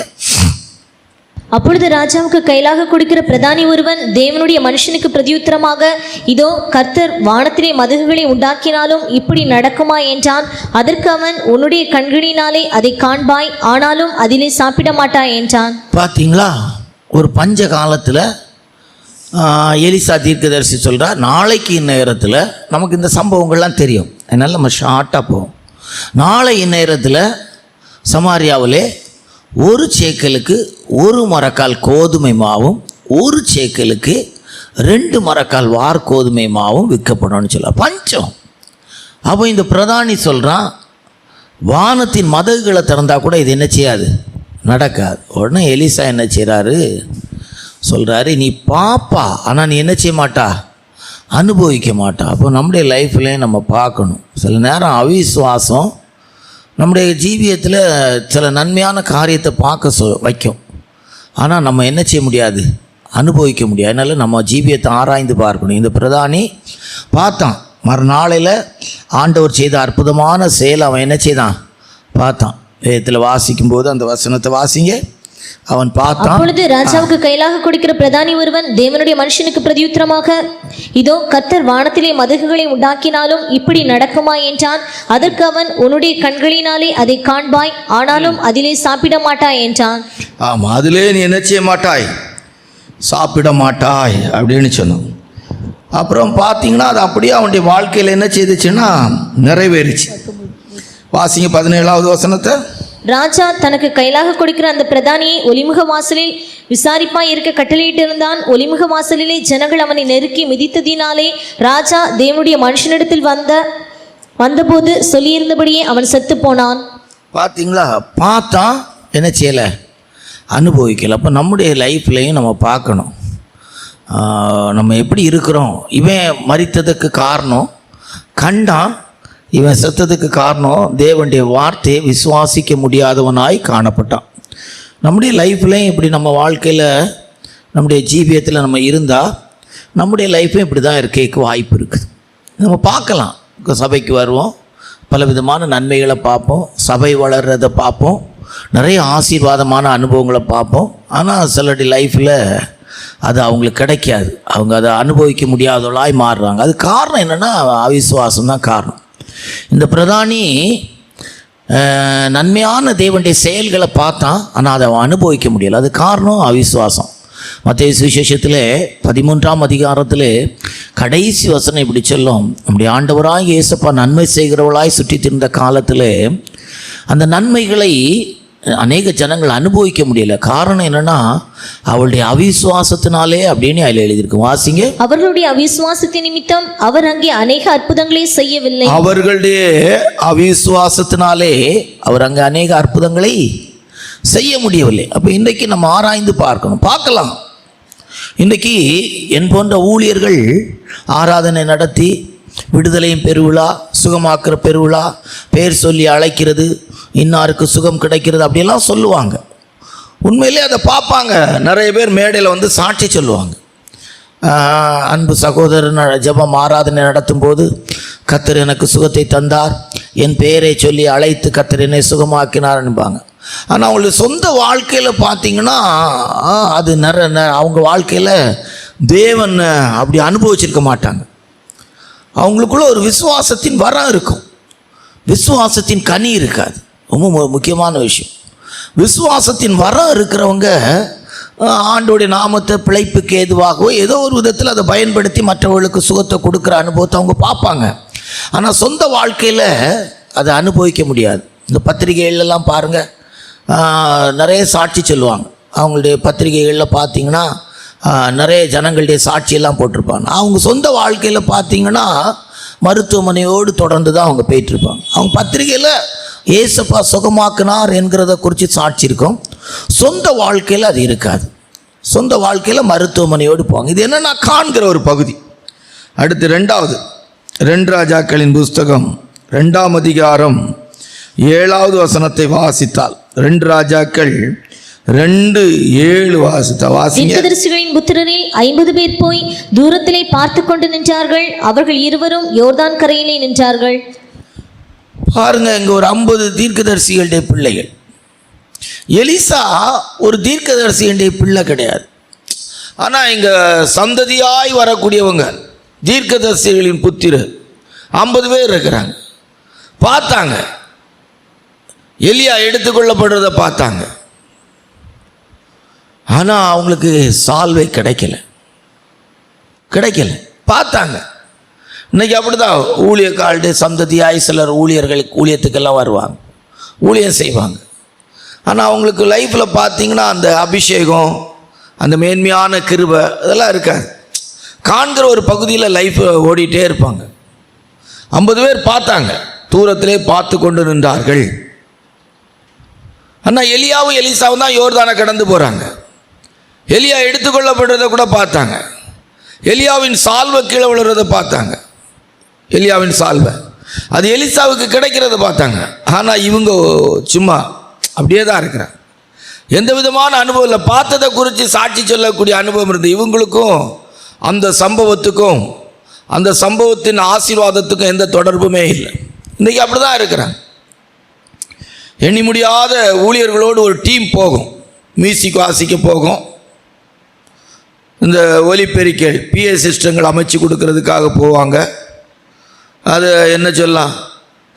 C: அப்பொழுது ராஜாவுக்கு கைலாக கொடுக்கிற பிரதானி ஒருவன் தேவனுடைய மனுஷனுக்கு பிரதியுத்தரமாக, இதோ கர்த்தர் வானத்திலே மதகுகளை உண்டாக்கினாலும் இப்படி நடக்குமா என்றான். அதற்கு அவன், உன்னுடைய கண்களினாலே அதை காண்பாய், ஆனாலும் அதிலே சாப்பிட மாட்டாய் என்றான்.
A: பார்த்தீங்களா, ஒரு பஞ்ச காலத்தில் எலிசா தீர்க்கதரிசி சொல்கிறார், நாளைக்கு இந்நேரத்தில் நமக்கு இந்த சம்பவங்கள்லாம் தெரியும், அதனால் நம்ம ஷார்ட்டாக போவோம். நாளை இந்நேரத்தில் சமாரியாவிலே 1 சேக்கலுக்கு 1 மரக்கால் கோதுமை மாவும் 1 சேக்கலுக்கு 2 மரக்கால் வார் கோதுமை மாவும் விற்கப்படும்னு சொல்ல பஞ்சம். அப்போ இந்த பிரதானி சொல்கிறான், வானத்தின் மதகுகளை திறந்தால் கூட இது என்ன செய்யாது, நடக்காது. உடனே எலிசா என்ன செய்கிறாரு, சொல்கிறாரு, நீ பாப்பா, ஆனால் நீ என்ன செய்ய மாட்டா, அனுபவிக்க மாட்டா. அப்போ நம்முடைய லைஃப்லேயும் நம்ம பார்க்கணும். சில நேரம் அவிசுவாசம் நம்முடைய ஜீவியத்தில் சில நன்மையான காரியத்தை பார்க்க வைக்கும், ஆனால் நம்ம என்ன செய்ய முடியாது, அனுபவிக்க முடியாது. அதனால் நம்ம ஜீவியத்தை ஆராய்ந்து பார்க்கணும். இந்த பிரதானி பார்த்தான், மறுநாளையில் ஆண்டவர் செய்த அற்புதமான செயல் அவன் என்ன செய்தான், பார்த்தான். வேதத்தில் வாசிக்கும்போது அந்த வசனத்தை வாசிங்க. அவன் பார்த்தான்.
C: அப்பொழுது ராஜாவுக்கு கைலாக கொடுக்கிற பிரதானி ஒருவன் தேவனுடைய மனுஷனுக்கு பிரதியுத்தரமாக, இதோ கர்த்தர் வானத்திலே மதகுகளை உண்டாக்கினாலும் இப்படி நடக்குமா என்றான். அதற்கு அவன், உன்னுடைய கண்களினாலே அதை காண்பாய், ஆனாலும் அதிலே சாப்பிட மாட்டாய் என்றான்.
A: ஆமாம், அதிலே நீ என்ன செய்ய மாட்டாய், சாப்பிட மாட்டாய் அப்படின்னு சொன்னான். அப்புறம் பார்த்தீங்கன்னா அது அப்படியே அவனுடைய வாழ்க்கையில் என்ன செய்துச்சுன்னா நிறைவேறிச்சு. வாசிங்க 17வது வசனத்தை.
C: ராஜா தனக்கு கைலாக கொடுக்கிற அந்த பிரதானியை ஒலிமுக வாசலில் விசாரிப்பாய் இருக்க கட்டளையிட்டிருந்தான். ஒலிமுக வாசலிலே ஜனங்கள் அவனை நெருக்கி மிதித்ததினாலே ராஜா தேவனுடைய மனுஷனிடத்தில் வந்தபோது சொல்லியிருந்தபடியே அவன் செத்து போனான்.
A: பார்த்தீங்களா, பார்த்தா என்ன செய்யலை, அனுபவிக்கலை. அப்போ நம்முடைய லைஃப்லையும் நம்ம பார்க்கணும், நம்ம எப்படி இருக்கிறோம். இவன் மரித்ததுக்கு காரணம் கண்டான், இவன் செத்ததுக்கு காரணம் தேவனுடைய வார்த்தையை விசுவாசிக்க முடியாதவனாய் காணப்பட்டான். நம்முடைய லைஃப்லையும் இப்படி நம்ம வாழ்க்கையில் நம்முடைய ஜீவியத்தில் நம்ம இருந்தால் நம்முடைய லைஃப்பும் இப்படி தான் இருக்க வாய்ப்பு இருக்குது. நம்ம பார்க்கலாம், சபைக்கு வருவோம், பல விதமான நன்மைகளை பார்ப்போம், சபை வளர்கிறத பார்ப்போம், நிறைய ஆசீர்வாதமான அனுபவங்களை பார்ப்போம். ஆனால் சிலருடைய லைஃப்பில் அது அவங்களுக்கு கிடைக்காது, அவங்க அதை அனுபவிக்க முடியாதவளாய் மாறுறாங்க. அது காரணம் என்னென்னா அவிசுவாசம் தான் காரணம். இந்த பிரதானி நன்மையான தேவனுடைய செயல்களை பார்த்தான், ஆனால் அதை அவன் அனுபவிக்க முடியலை. அது காரணம் அவிசுவாசம். மத்தேயு சுவிசேஷத்தில் 13ஆம் அதிகாரத்தில் கடைசி வசனம் இப்படி சொல்லும், நம்முடைய ஆண்டவராய் இயேசுப்பா நன்மை செய்கிறவளாய் சுற்றி திரிந்த காலத்தில் அந்த நன்மைகளை அநேக ஜனங்கள் அனுபவிக்க முடியல. காரணம் என்னன்னா அவளுடைய அவிசுவாசத்தினாலே அப்படின்னு அதில் எழுதியிருக்கு. வாசிங்க.
C: அவர்களுடைய அவிசுவாசத்தின் நிமித்தம் அவர் அங்கே அநேக அற்புதங்களை செய்யவில்லை.
A: அவர்களுடைய அவிசுவாசத்தினாலே அவர் அங்கே அநேக அற்புதங்களை செய்ய முடியவில்லை. அப்போ இன்றைக்கு நம்ம ஆராய்ந்து பார்க்கலாம். இன்றைக்கி என் போன்ற ஊழியர்கள் ஆராதனை நடத்தி விடுதலையும் பெருவிழா, சுகமாக்குற பெருவிழா, பேர் சொல்லி அழைக்கிறது, இன்னாருக்கு சுகம் கிடைக்கிறது அப்படியெல்லாம் சொல்லுவாங்க. உண்மையிலே அதை பார்ப்பாங்க. நிறைய பேர் மேடையில் வந்து சாட்சி சொல்லுவாங்க. அன்பு சகோதரன் ஜெபம் ஆராதனை நடத்தும் போது கர்த்தர் எனக்கு சுகத்தை தந்தார், என் பெயரை சொல்லி அழைத்து கர்த்தர் என்னை சுகமாக்கினார் என்பாங்க. ஆனால் அவங்களுக்கு சொந்த வாழ்க்கையில் பார்த்தீங்கன்னா அது அவங்க வாழ்க்கையில் தேவன் அப்படி அனுபவிச்சிருக்க மாட்டாங்க. அவங்களுக்குள்ள ஒரு விசுவாசத்தின் வரம் இருக்கும், விசுவாசத்தின் கனி இருக்காது. ரொம்ப முக்கியமான விஷயம். விசுவாசத்தின் வரம் இருக்கிறவங்க ஆண்டோடைய நாமத்தை பிழைப்புக்கு ஏதுவாகவோ ஏதோ ஒரு விதத்தில் அதை பயன்படுத்தி மற்றவர்களுக்கு சுகத்தை கொடுக்குற அனுபவத்தை அவங்க பார்ப்பாங்க. ஆனால் சொந்த வாழ்க்கையில் அதை அனுபவிக்க முடியாது. இந்த பத்திரிகைகளெல்லாம் பாருங்கள், நிறைய சாட்சி சொல்லுவாங்க. அவங்களுடைய பத்திரிகைகளில் பார்த்தீங்கன்னா நிறைய ஜனங்களுடைய சாட்சியெல்லாம் போட்டிருப்பாங்க. அவங்க சொந்த வாழ்க்கையில் பார்த்தீங்கன்னா மருத்துவமனையோடு தொடர்ந்து தான் அவங்க போயிட்டுருப்பாங்க. அவங்க பத்திரிகையில் ஏசப்பா சுகமாக்குனார் என்கிறத குறித்து சாட்சி இருக்கும். சொந்த வாழ்க்கையில் அது இருக்காது. சொந்த வாழ்க்கையில் மருத்துவமனையோடு போவாங்க. இது என்ன நான் காண்கிற ஒரு பகுதி. அடுத்து 2 ராஜாக்களின் புஸ்தகம் 2ஆம் அதிகாரம் 7வது வசனத்தை வாசித்தால், 2 ராஜாக்கள் 2:7 வாசிங்க.
C: தீர்க்கதரிசிகளின் புத்திரரில் 50 பேர் போய் தூரத்திலே பார்த்து கொண்டு நின்றார்கள். அவர்கள் இருவரும் யோர்தான் கரையிலே நின்றார்கள்.
A: பாருங்க, இங்க ஒரு 50 தீர்க்கதரிசிகளுடைய பிள்ளைகள். எலிசா ஒரு தீர்க்கதரிசிகளுடைய பிள்ளை கிடையாது. ஆனால் இங்க சந்ததியாய் வரக்கூடியவங்க தீர்க்கதரிசிகளின் புத்திரர் 50 பேர் இருக்கிறாங்க. பார்த்தாங்க, எலியா எடுத்துக்கொள்ளப்படுறத பார்த்தாங்க. ஆனால் அவங்களுக்கு சால்வை கிடைக்கல. பார்த்தாங்க. இன்னைக்கு அப்படிதான் ஊழியக்காரருடைய சந்ததியாய் சிலர் ஊழியத்துக்கெல்லாம் வருவாங்க, ஊழியம் செய்வாங்க. ஆனால் அவங்களுக்கு லைஃப்பில் பார்த்தீங்கன்னா அந்த அபிஷேகம், அந்த மேன்மையான கிருபை இதெல்லாம் இருக்காது. காண்கிற ஒரு பகுதியில் லைஃப் ஓடிட்டே இருப்பாங்க. 50 பேர் பார்த்தாங்க, தூரத்திலே பார்த்து கொண்டு நின்றார்கள். ஆனால் எலியாவும் எலிசாவும் தான் யோர்தானை கடந்து போகிறாங்க. எலியா எடுத்துக்கொள்ளப்படுறதை கூட பார்த்தாங்க. எலியாவின் சால்வை கீழே விழுறதை பார்த்தாங்க. எலியாவின் சால்வை அது எலிசாவுக்கு கிடைக்கிறத பார்த்தாங்க. ஆனால் இவங்க சும்மா அப்படியே தான் இருக்கிறாங்க. எந்த விதமான அனுபவம் இல்லை. பார்த்ததை குறித்து சாட்சி சொல்லக்கூடிய அனுபவம் இருந்தது. இவங்களுக்கும் அந்த சம்பவத்துக்கும் அந்த சம்பவத்தின் ஆசீர்வாதத்துக்கும் எந்த தொடர்புமே இல்லை. இன்றைக்கி அப்படி தான் இருக்கிறாங்க. எண்ணி முடியாத ஊழியர்களோடு ஒரு டீம் போகும், மியூசிக் வாசிக்க போகும், இந்த ஒலிபெருக்கல் பிஏ சிஸ்டங்கள் அமைச்சு கொடுக்கறதுக்காக போவாங்க. அது என்ன சொல்லலாம்,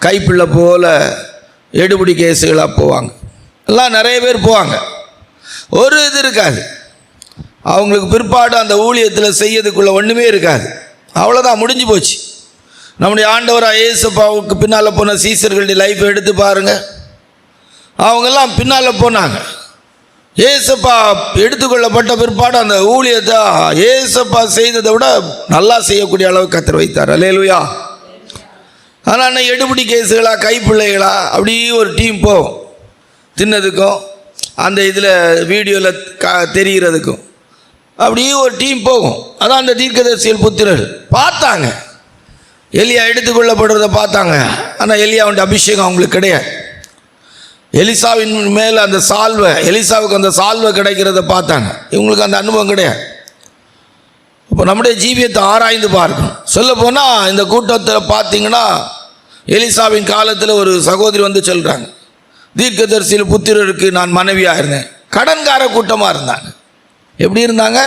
A: கைப்பிள்ளை போல் எடுபடி கேஸுகளாக போவாங்க. எல்லாம் நிறைய பேர் போவாங்க. ஒரு இது இருக்காது அவங்களுக்கு. பிற்பாடு அந்த ஊழியத்தில் செய்யறதுக்குள்ள ஒன்றுமே இருக்காது. அவ்வளோதான், முடிஞ்சு போச்சு. நம்முடைய ஆண்டவராக இயேசுவுக்கு பின்னால் போன சீசர்களுடைய லைஃப்பை எடுத்து பாருங்கள். அவங்கெல்லாம் பின்னால் போனாங்க. ஏசப்பா எடுத்துக்கொள்ளப்பட்ட பிற்பாடு அந்த ஊழியத்தை ஏசப்பா செய்ததை விட நல்லா செய்யக்கூடிய அளவுக்கு கர்த்தர் வைத்தார். அல்லேலூயா. ஆனால் எடுபடி கேஸுகளா, கைப்பிள்ளைகளா, அப்படியே ஒரு டீம் போகும். தின்னதுக்கும் அந்த இதில் வீடியோவில் தெரிகிறதுக்கும் அப்படியே ஒரு டீம் போகும். அதான் அந்த தீர்க்கதரிசிகள் புத்திரர் பார்த்தாங்க. எலியா எடுத்துக்கொள்ளப்படுறதை பார்த்தாங்க. ஆனால் எலியாவுடைய அபிஷேகம் அவங்களுக்கு கிடையாது. எலிசாவின் மேலே அந்த சால்வை, எலிசாவுக்கு அந்த சால்வை கிடைக்கிறத பார்த்தாங்க. இவங்களுக்கு அந்த அனுபவம் கிடையாது. இப்போ நம்முடைய ஜீவியத்தை ஆராய்ந்து பார்க்கணும். சொல்ல போனால் இந்த கூட்டத்தில் பார்த்தீங்கன்னா எலிசாவின் காலத்தில் ஒரு சகோதரி வந்து சொல்கிறாங்க, தீர்க்கதரிசியில் புத்திரருக்கு நான் மனைவியாக இருந்தேன். கடன்கார கூட்டமாக இருந்தாங்க. எப்படி இருந்தாங்க?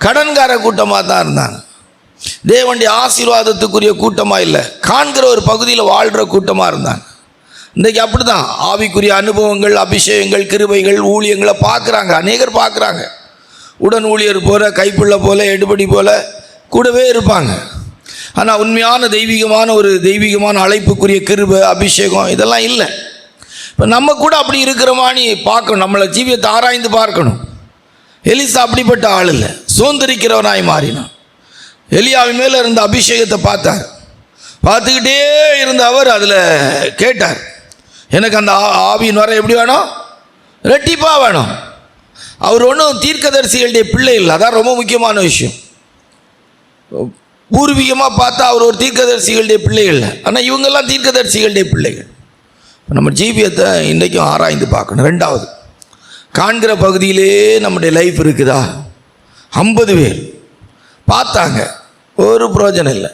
A: கடன்கார கூட்டமாக தான் இருந்தாங்க. தேவனுடைய ஆசீர்வாதத்துக்குரிய கூட்டமாக இல்லை, காண்கிற ஒரு பகுதியில் வாழ்கிற கூட்டமாக இருந்தாங்க. இன்றைக்கி அப்படி தான் ஆவிக்குரிய அனுபவங்கள், அபிஷேகங்கள், கிருபைகள், ஊழியங்களை பார்க்குறாங்க. அநேகர் பார்க்குறாங்க. உடன் ஊழியர் போல, கைப்பிள்ளை போல, எடுபடி போல கூடவே இருப்பாங்க. ஆனால் உண்மையான தெய்வீகமான அழைப்புக்குரிய கிருபை, அபிஷேகம் இதெல்லாம் இல்லை. இப்போ நம்ம கூட அப்படி இருக்கிறோமான்னு பார்க்கணும். நம்மளை ஜீவியத்தை ஆராய்ந்து பார்க்கணும். எலிசா அப்படிப்பட்ட ஆள் இல்லை, சோந்தரிக்கிறவனாய் மாறினான். எலியாவின் மேலே இருந்த அபிஷேகத்தை பார்த்தார். பார்த்துக்கிட்டே இருந்த அவர் அதில் கேட்டார், எனக்கு அந்த ஆவியின் வர எப்படி வேணும்? ரெட்டிப்பாக வேணும். அவர் ஒன்றும் தீர்க்கதரிசிகளுடைய பிள்ளை இல்லை. அதான் ரொம்ப முக்கியமான விஷயம். பூர்வீகமாக பார்த்தா அவர் ஒரு தீர்க்கதரிசிகளுடைய பிள்ளைகள் இல்லை. ஆனால் இவங்கெல்லாம் தீர்க்கதரிசிகளுடைய பிள்ளைகள். நம்ம ஜீவியத்தை இன்றைக்கும் ஆராய்ந்து பார்க்கணும். 2வது, காண்கிற பகுதியிலே நம்முடைய லைஃப் இருக்குதா? 50 பேர் பார்த்தாங்க, ஒரு பிரயோஜனம் இல்லை.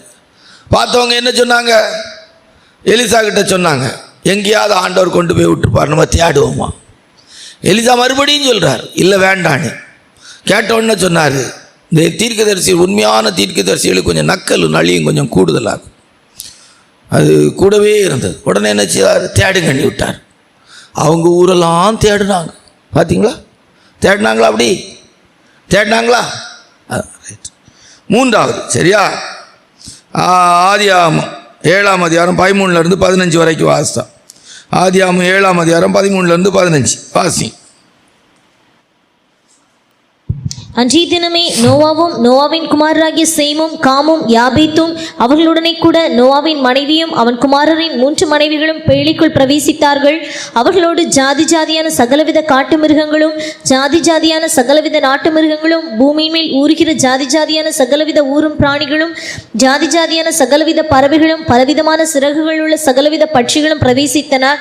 A: பார்த்தவங்க என்ன சொன்னாங்க? எலிசா கிட்ட சொன்னாங்க, எங்கேயாவது ஆண்டவர் கொண்டு போய் விட்டுருப்பார், நம்ம தேடுவோமா? எலிசா மறுபடியும் சொல்கிறார், இல்லை வேண்டான்னு. கேட்டோன்னு சொன்னார், இந்த தீர்க்கதரிசி, உண்மையான தீர்க்கதரிசிகளுக்கு கொஞ்சம் நக்கல் நளியும் கொஞ்சம் கூடுதலாகும். அது கூடவே இருந்தது. உடனே என்ன செய்தார்? தேடுங்கண்ணி விட்டார். அவங்க ஊரெல்லாம் தேடினாங்க. பார்த்தீங்களா? தேடினாங்களா? அப்படி தேடினாங்களா? ரைட். 3வது, சரியா? ஆதியாகமம்
D: 7ஆம் அதிகாரம் 13 15 வரைக்கும் வாசித்தான். ஆதியாகமம் 7ஆம் அதிகாரம் 13 15 வாசி.
C: அன்றைய தினமே நோவாவும் நோவாவின் குமாரராகிய சேமும் காமும் யாபேத்தும் அவர்களுடனே கூட நோவாவின் மனைவியும் அவன் குமாரரின் 3 மனைவிகளும் பேழைக்குள் பிரவேசித்தார்கள். அவர்களோடு ஜாதி ஜாதியான சகலவித காட்டு மிருகங்களும் ஜாதி ஜாதியான சகலவித நாட்டு மிருகங்களும் பூமியின் மேல் ஊறுகிற ஜாதி ஜாதியான சகலவித ஊரும் பிராணிகளும் ஜாதி ஜாதியான சகலவித பறவைகளும் பலவிதமான சிறகுகள் உள்ள சகலவித பட்சிகளும் பிரவேசித்தன.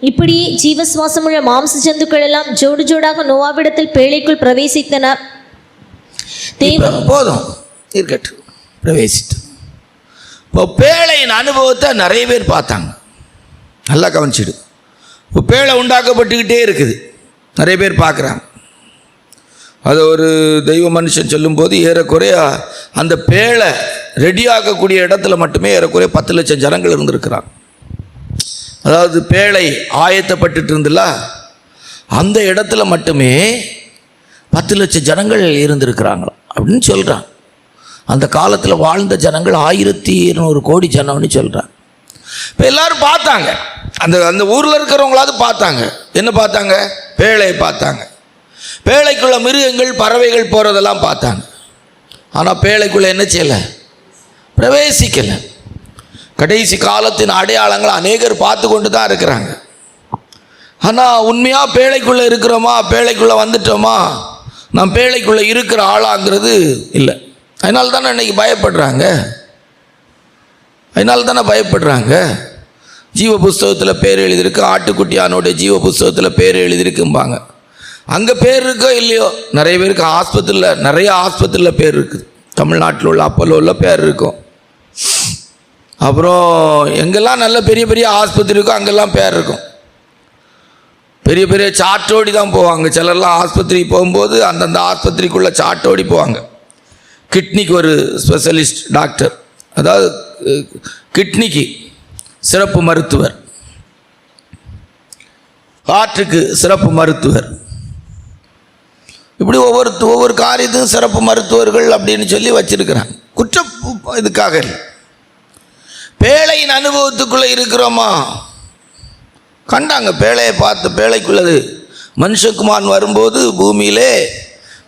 C: இப்படியே ஜீவசுவாசமுள்ள மாம்ச ஜந்துக்கள் எல்லாம் ஜோடு ஜோடாக நோவாவிடத்தில் பேழைக்குள் பிரவேசித்தன.
A: போதும் இருக்கட்டும், பிரவேசித்து. இப்போ பேழையின் அனுபவத்தை நிறைய பேர் பார்த்தாங்க. நல்லா கவனிச்சிடு. இப்போ பேழை உண்டாக்கப்பட்டுக்கிட்டே இருக்குது, நிறைய பேர் பார்க்குறாங்க. அது ஒரு தெய்வ மனுஷன் சொல்லும்போது ஏறக்குறைய அந்த பேழை ரெடியாகக்கூடிய இடத்துல மட்டுமே ஏறக்குறைய 10 லட்சம் ஜனங்கள் இருந்திருக்கிறாங்க. அதாவது பேழை ஆயத்தப்பட்டு இருந்துல அந்த இடத்துல மட்டுமே 10 லட்சம் ஜனங்கள் இருந்திருக்கிறாங்க அப்படின்னு சொல்கிறான். அந்த காலத்தில் வாழ்ந்த ஜனங்கள் 1200 கோடி ஜனம்னு சொல்கிறாங்க. இப்போ எல்லாரும் பார்த்தாங்க, அந்த அந்த ஊரில் இருக்கிறவங்களாவது பார்த்தாங்க. என்ன பார்த்தாங்க? பேழையை பார்த்தாங்க. பேழைக்குள்ள மிருகங்கள் பறவைகள் போகிறதெல்லாம் பார்த்தாங்க. ஆனால் பேழைக்குள்ளே என்ன செய்யலை? பிரவேசிக்கலை. கடைசி காலத்தின் அடையாளங்கள் அநேகர் பார்த்து கொண்டு தான் இருக்கிறாங்க. ஆனால் உண்மையாக பேழைக்குள்ளே இருக்கிறோமா, பேழைக்குள்ளே வந்துட்டோமா, நாம் பேழைக்குள்ளே இருக்கிற ஆளாங்கிறது இல்லை. அதனால தானே இன்றைக்கி பயப்படுறாங்க. ஜீவ புஸ்தகத்தில் பேர் எழுதியிருக்கு, ஆட்டுக்குட்டியானோடைய ஜீவ புஸ்தகத்தில் பேர் எழுதியிருக்கும்பாங்க. அங்கே பேர் இருக்கோ இல்லையோ, நிறைய பேருக்கு நிறைய ஆஸ்பத்திரியில் பேர் இருக்குது. தமிழ்நாட்டில் உள்ள அப்போலோவில் பேர் இருக்கும். அப்புறம் எங்கெல்லாம் நல்ல பெரிய பெரிய ஆஸ்பத்திரி இருக்கோ அங்கெல்லாம் பேர் இருக்கும். பெரிய பெரிய சாட்டோடி தான் போவாங்க. சிலர்லாம் ஆஸ்பத்திரி போகும்போது அந்தந்த ஆஸ்பத்திரிக்குள்ளே சாட்டோடி போவாங்க. கிட்னிக்கு ஒரு ஸ்பெஷலிஸ்ட் டாக்டர், அதாவது கிட்னிக்கு சிறப்பு மருத்துவர், ஹார்ட்டுக்கு சிறப்பு மருத்துவர், இப்படி ஒவ்வொரு காரியத்துக்கும் சிறப்பு மருத்துவர்கள் அப்படின்னு சொல்லி வச்சிருக்கிறாங்க. குற்றம் இதுக்காக இல்லை. பேழையின் அனுபவத்துக்குள்ளே இருக்கிறோமா? கண்டாங்க, பேழையை பார்த்து. பேழைக்குள்ளது மனுஷகுமாரன் வரும்போது பூமியிலே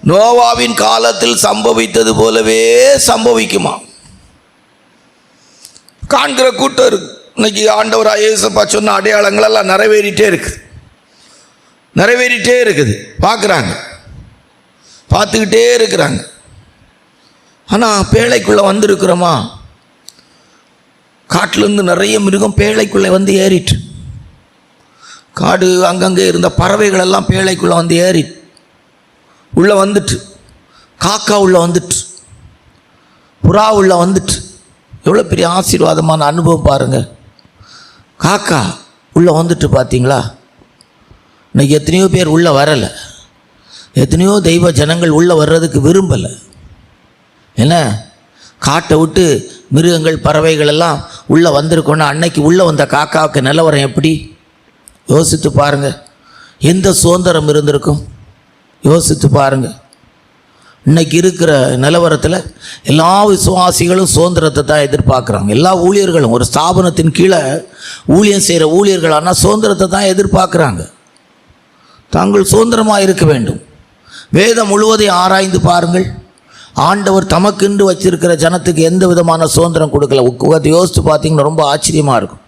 A: நோவாவின் காலத்தில் சம்பவித்தது போலவே சம்பவிக்குமா? காண்கிற கூட்டம் இருக்கு. இன்னைக்கு ஆண்டவராக இயேசுப்பா சொன்ன அடையாளங்கள் எல்லாம் நிறைவேறிட்டே இருக்குது. பார்க்குறாங்க, பார்த்துக்கிட்டே இருக்கிறாங்க. ஆனால் பேழைக்குள்ளே வந்திருக்கிறோமா? காட்டிலேருந்து நிறைய மிருகம் பேழைக்குள்ளே வந்து ஏறிட்டு, காடு அங்கங்கே இருந்த பறவைகள் எல்லாம் பேழைக்குள்ளே வந்து ஏறி உள்ளே வந்துட்டு, காக்கா உள்ளே வந்துட்டு, புறா உள்ளே வந்துட்டு. எவ்வளோ பெரிய ஆசீர்வாதமான அனுபவம் பாருங்கள். காக்கா உள்ளே வந்துட்டு பார்த்தீங்களா? இன்னைக்கு எத்தனையோ பேர் உள்ளே வரலை, எத்தனையோ தெய்வ ஜனங்கள் உள்ளே வர்றதுக்கு விரும்பலை. என்ன, காட்டை விட்டு மிருகங்கள் பறவைகள் எல்லாம் உள்ளே வந்திருக்கோன்னா அன்னைக்கு உள்ளே வந்த காக்காவுக்கு நிலவரம் எப்படி? யோசித்து பாருங்கள். எந்த சுதந்திரம் இருந்திருக்கும்? யோசித்து பாருங்கள். இன்றைக்கி இருக்கிற நிலவரத்தில் எல்லா விசுவாசிகளும் சுதந்திரத்தை தான் எதிர்பார்க்குறாங்க. எல்லா ஊழியர்களும், ஒரு ஸ்தாபனத்தின் கீழே ஊழியம் செய்கிற ஊழியர்களானால் சுதந்திரத்தை தான் எதிர்பார்க்குறாங்க. தாங்கள் சுதந்திரமாக இருக்க வேண்டும். வேதம் முழுவதையும் ஆராய்ந்து பாருங்கள். ஆண்டவர் தமக்கென்று வச்சிருக்கிற ஜனத்துக்கு எந்த விதமான சுதந்திரம் கொடுக்கல. யோசித்து பார்த்தீங்கன்னா ரொம்ப ஆச்சரியமாக இருக்கும்.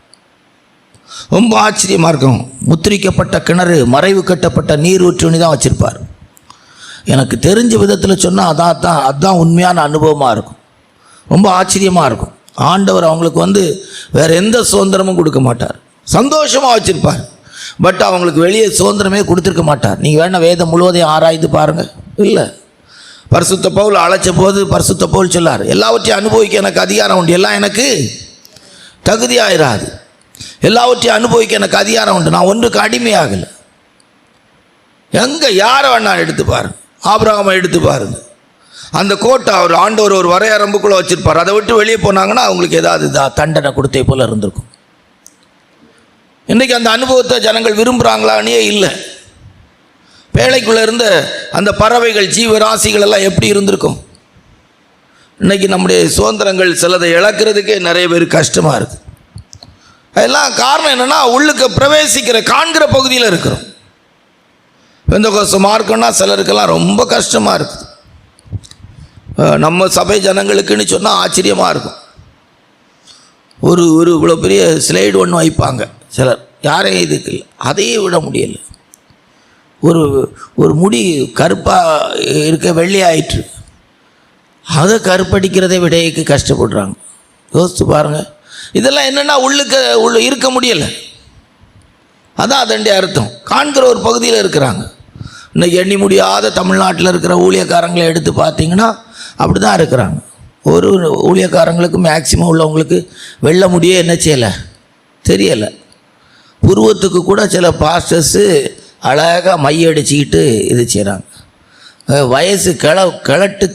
A: முத்திரிக்கப்பட்ட கிணறு, மறைவு கட்டப்பட்ட நீர் ஊற்றுணி தான் வச்சுருப்பார். எனக்கு தெரிஞ்ச விதத்தில் சொன்னால் அதுதான் உண்மையான அனுபவமாக இருக்கும். ரொம்ப ஆச்சரியமாக இருக்கும். ஆண்டவர் அவங்களுக்கு வேறு எந்த சுதந்திரமும் கொடுக்க மாட்டார். சந்தோஷமாக வச்சுருப்பார். பட் அவங்களுக்கு வெளியே சுதந்திரமே கொடுத்துருக்க மாட்டார். நீங்கள் வேணால் வேதம் முழுவதையும் ஆராய்ந்து பாருங்கள். இல்லை, பரிசுத்த பவுல் அழைச்ச போது பரிசுத்த பவுல் சொல்லார், எல்லாவற்றையும் அனுபவிக்க எனக்கு அதிகாரம் உண்டு, எல்லாம் எனக்கு தகுதியாயிராது. எல்லாவற்றையும் அனுபவிக்க எனக்கு அதிகாரம் உண்டு, நான் ஒன்றுக்கு அடிமையாகலை. எங்கே யாரை வேணா எடுத்து பாருங்க, ஆபிரகாமை எடுத்து பாருங்க. அந்த கோட்டை அவர் ஆண்டவர் ஒரு வரையரம்புக்குள்ளே வச்சுருப்பார். அதை விட்டு வெளியே போனாங்கன்னா அவங்களுக்கு ஏதாவது தண்டனை கொடுத்தே போல் இருந்திருக்கும். இன்றைக்கி அந்த அனுபவத்தை ஜனங்கள் விரும்புகிறாங்களானே இல்லை. பேழைக்குள்ளே இருந்த அந்த பறவைகள், ஜீவராசிகள் எல்லாம் எப்படி இருந்திருக்கும்? இன்றைக்கி நம்முடைய சுதந்திரங்கள் சிலதை இழக்கிறதுக்கே நிறைய பேர் கஷ்டமாக இருக்குது.
D: அதெல்லாம் காரணம் என்னென்னா உள்ளுக்கு பிரவேசிக்கிற காண்கிற பகுதியில் இருக்கிறோம். பெந்தெகோஸ்து மார்க்கம்னா சிலருக்கெல்லாம் ரொம்ப கஷ்டமாக இருக்குது. நம்ம சபை ஜனங்களுக்குன்னு சொன்னால் ஆச்சரியமாக இருக்கும். ஒரு இவ்வளோ பெரிய ஸ்லைடு ஒன்று வைப்பாங்க சிலர், யாரையும் இதுக்கு இல்லை, அதையே விட முடியலை. ஒரு முடி கருப்பாக இருக்க வெள்ளையாயிற்று, அதை கருப்படிக்கிறதை விடைக்கு கஷ்டப்படுறாங்க. யோசித்து பாருங்கள். இதெல்லாம் என்னென்னா உள்ள இருக்க முடியலை. அதான் அதண்டைய அர்த்தம். காண்கிற ஒரு பகுதியில் இருக்கிறாங்க. இன்னைக்கு எண்ணி முடியாத தமிழ்நாட்டில் இருக்கிற ஊழியக்காரங்களை எடுத்து பார்த்தீங்கன்னா அப்படி தான் இருக்கிறாங்க. ஒரு ஊழியக்காரங்களுக்கு மேக்சிமம் உள்ளவங்களுக்கு வெள்ள முடியே என்ன செய்யலை தெரியலை. புருவத்துக்கு கூட சில பாஸ்டர்ஸு அழகாக மையடிச்சிக்கிட்டு இது செய்கிறாங்க. வயசு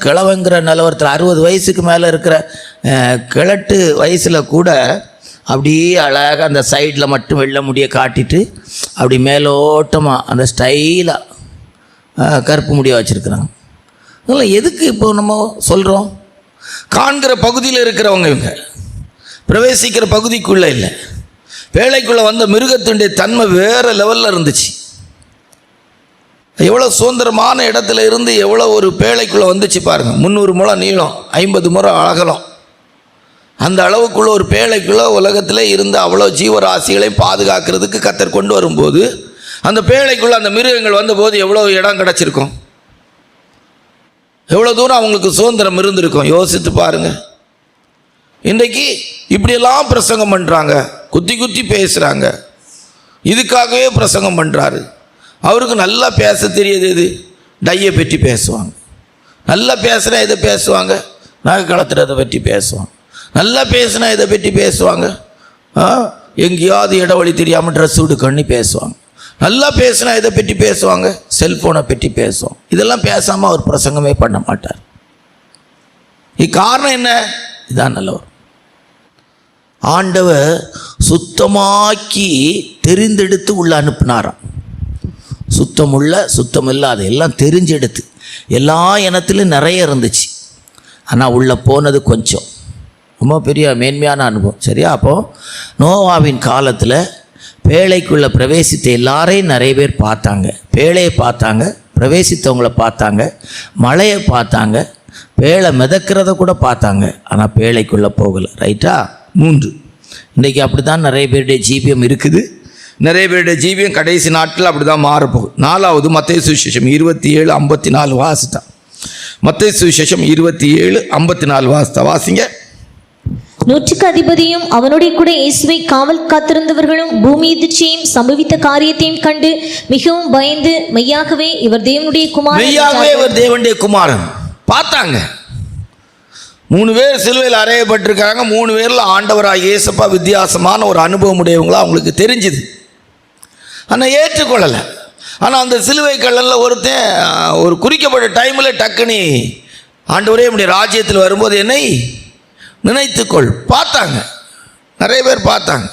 D: கிழவங்கிற நிலவரத்தில் 60 வயசுக்கு மேலே இருக்கிற கிழட்டு வயசில் கூட அப்படியே அழகாக அந்த சைடில் மட்டும் வெள்ள முடியை காட்டிட்டு அப்படி மேலோட்டமாக அந்த ஸ்டைலாக கருப்பு முடியாக வச்சுருக்குறாங்க. அதெல்லாம் எதுக்கு இப்போ நம்ம சொல்கிறோம்? காண்கிற பகுதியில் இருக்கிறவங்க இவங்க, பிரவேசிக்கிற பகுதிக்குள்ளே இல்லை. பேழைக்குள்ளே வந்த மிருகத்தினுடைய தன்மை வேறு லெவலில் இருந்துச்சு. எவ்வளோ சுதந்திரமான இடத்துல இருந்து எவ்வளோ ஒரு பேழைக்குள்ளே வந்துச்சு பாருங்கள். 300 முழம் நீளம், 50 முழம் அகலம். அந்த அளவுக்குள்ள ஒரு பேழைக்குள்ளே உலகத்தில் இருந்து அவ்வளோ ஜீவராசிகளையும் பாதுகாக்கிறதுக்கு கர்த்தர் கொண்டு வரும்போது அந்த பேழைக்குள்ளே அந்த மிருகங்கள் வந்தபோது எவ்வளோ இடம் கிடச்சிருக்கும், எவ்வளோ தூரம் அவங்களுக்கு சுதந்திரம் இருந்திருக்கும். யோசித்து பாருங்கள். இன்றைக்கு இப்படியெல்லாம் பிரசங்கம் பண்ணுறாங்க, குத்தி பேசுகிறாங்க. இதுக்காகவே பிரசங்கம் பண்ணுறாரு. அவருக்கு நல்லா பேச தெரியுது. இது டையை பற்றி பேசுவாங்க, நல்லா பேசுனா இதை பேசுவாங்க, நகை கலத்துறதை பற்றி பேசுவாங்க, நல்லா பேசுனா இதை பற்றி பேசுவாங்க, எங்கேயாவது இடவழி தெரியாமல் ட்ரெஸ் விடுக்கண்ணி பேசுவாங்க, நல்லா பேசுனா இதை பற்றி பேசுவாங்க, செல்ஃபோனை பற்றி பேசுவோம். இதெல்லாம் பேசாமல் அவர் பிரசங்கமே பண்ண மாட்டார். காரணம் என்ன? இதான் நல்லவர். ஆண்டவர் சுத்தமாக்கி தெரிந்தெடுத்து உள்ள அனுப்பினாராம். சுத்தமுள்ள சுத்தமில்லாத எல்லாம் தெரிஞ்செடுத்து எல்லா இனத்திலும் நிறைய இருந்துச்சு. ஆனால் உள்ளே போனது கொஞ்சம். ரொம்ப பெரிய மேன்மையான அனுபவம். சரியா? அப்போது நோவாவின் காலத்தில் பேழைக்குள்ளே பிரவேசித்த எல்லாரையும் நிறைய பேர் பார்த்தாங்க. பேழையை பார்த்தாங்க, பிரவேசித்தவங்களை பார்த்தாங்க, மழையை பார்த்தாங்க, பேழை மிதக்கிறத கூட பார்த்தாங்க. ஆனால் பேழைக்குள்ளே போகலை. ரைட்டா? 3. இன்றைக்கி அப்படி தான் நிறைய பேருடைய ஜீவியம் இருக்குது. நிறைய பேருடைய ஜீவியம் கடைசி நாட்டில் அப்படி தான் மாறப்போகுது. 4வது மத்தேயு சுவிசேஷம் 27:54 வாசித்தா. மத்தேயு சுவிசேஷம் 27:54 வாசித்தா. வாசிங்க.
C: 100க்கு அதிபதியும் அவனுடைய கூட இயேசுவை காவல் காத்திருந்தவர்களும் பூமி எதிர்ச்சியையும் சம்பவித்த காரியத்தையும் கண்டு மிகவும் பயந்து மெய்யாகவே இவர் தேவனுடைய குமாரன்,
D: மெய்யாகவே இவர் தேவனுடைய குமாரன் பார்த்தாங்க. 3 பேர் சிலுவையில் அறையப்பட்டிருக்காங்க. 3 பேரில் ஆண்டவராக இயேசுப்பா வித்தியாசமான ஒரு அனுபவம் உடையவங்களா அவங்களுக்கு தெரிஞ்சுது. ஆனால் ஏற்றுக்கொள்ளலை. ஆனால் அந்த சிலுவை கல்லலில் ஒருத்தன் ஒரு குறிக்கப்பட்ட டைமில் டக்குனி ஆண்டவரே நம்முடைய ராஜ்யத்தில் வரும்போது என்னை நினைத்துக்கொள் பார்த்தாங்க. நிறைய பேர் பார்த்தாங்க.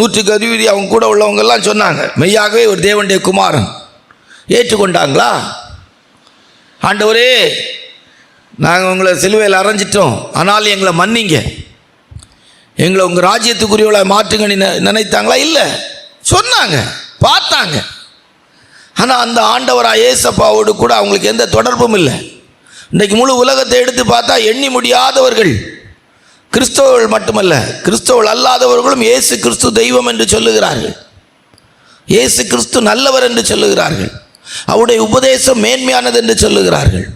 D: 100க்கு அதிபதி அவங்க கூட உள்ளவங்கெல்லாம் சொன்னாங்க மெய்யாகவே ஒரு தேவனுடைய குமாரன். ஏற்றுக்கொண்டாங்களா? ஆண்டவரே நாங்கள் உங்களை சிலுவையில் அரைஞ்சிட்டோம், ஆனால் எங்களை மன்னிங்க, எங்களை உங்கள் ராஜ்யத்துக்குரியவளை மாற்றுங்க நினைத்தாங்களா? இல்லை, சொன்னாங்க, பார்த்தாங்க. ஆனால் அந்த ஆண்டவராக இயேசப்பாவோடு கூட அவங்களுக்கு எந்த தொடர்பும் இல்லை. இன்றைக்கு முழு உலகத்தை எடுத்து பார்த்தா எண்ணி முடியாதவர்கள் கிறிஸ்தவர்கள் மட்டுமல்ல, கிறிஸ்தவர்கள் அல்லாதவர்களும் இயேசு கிறிஸ்து தெய்வம் என்று சொல்லுகிறார்கள், இயேசு கிறிஸ்து நல்லவர் என்று சொல்லுகிறார்கள், அவருடைய உபதேசம் மேன்மையானது என்று சொல்லுகிறார்கள்,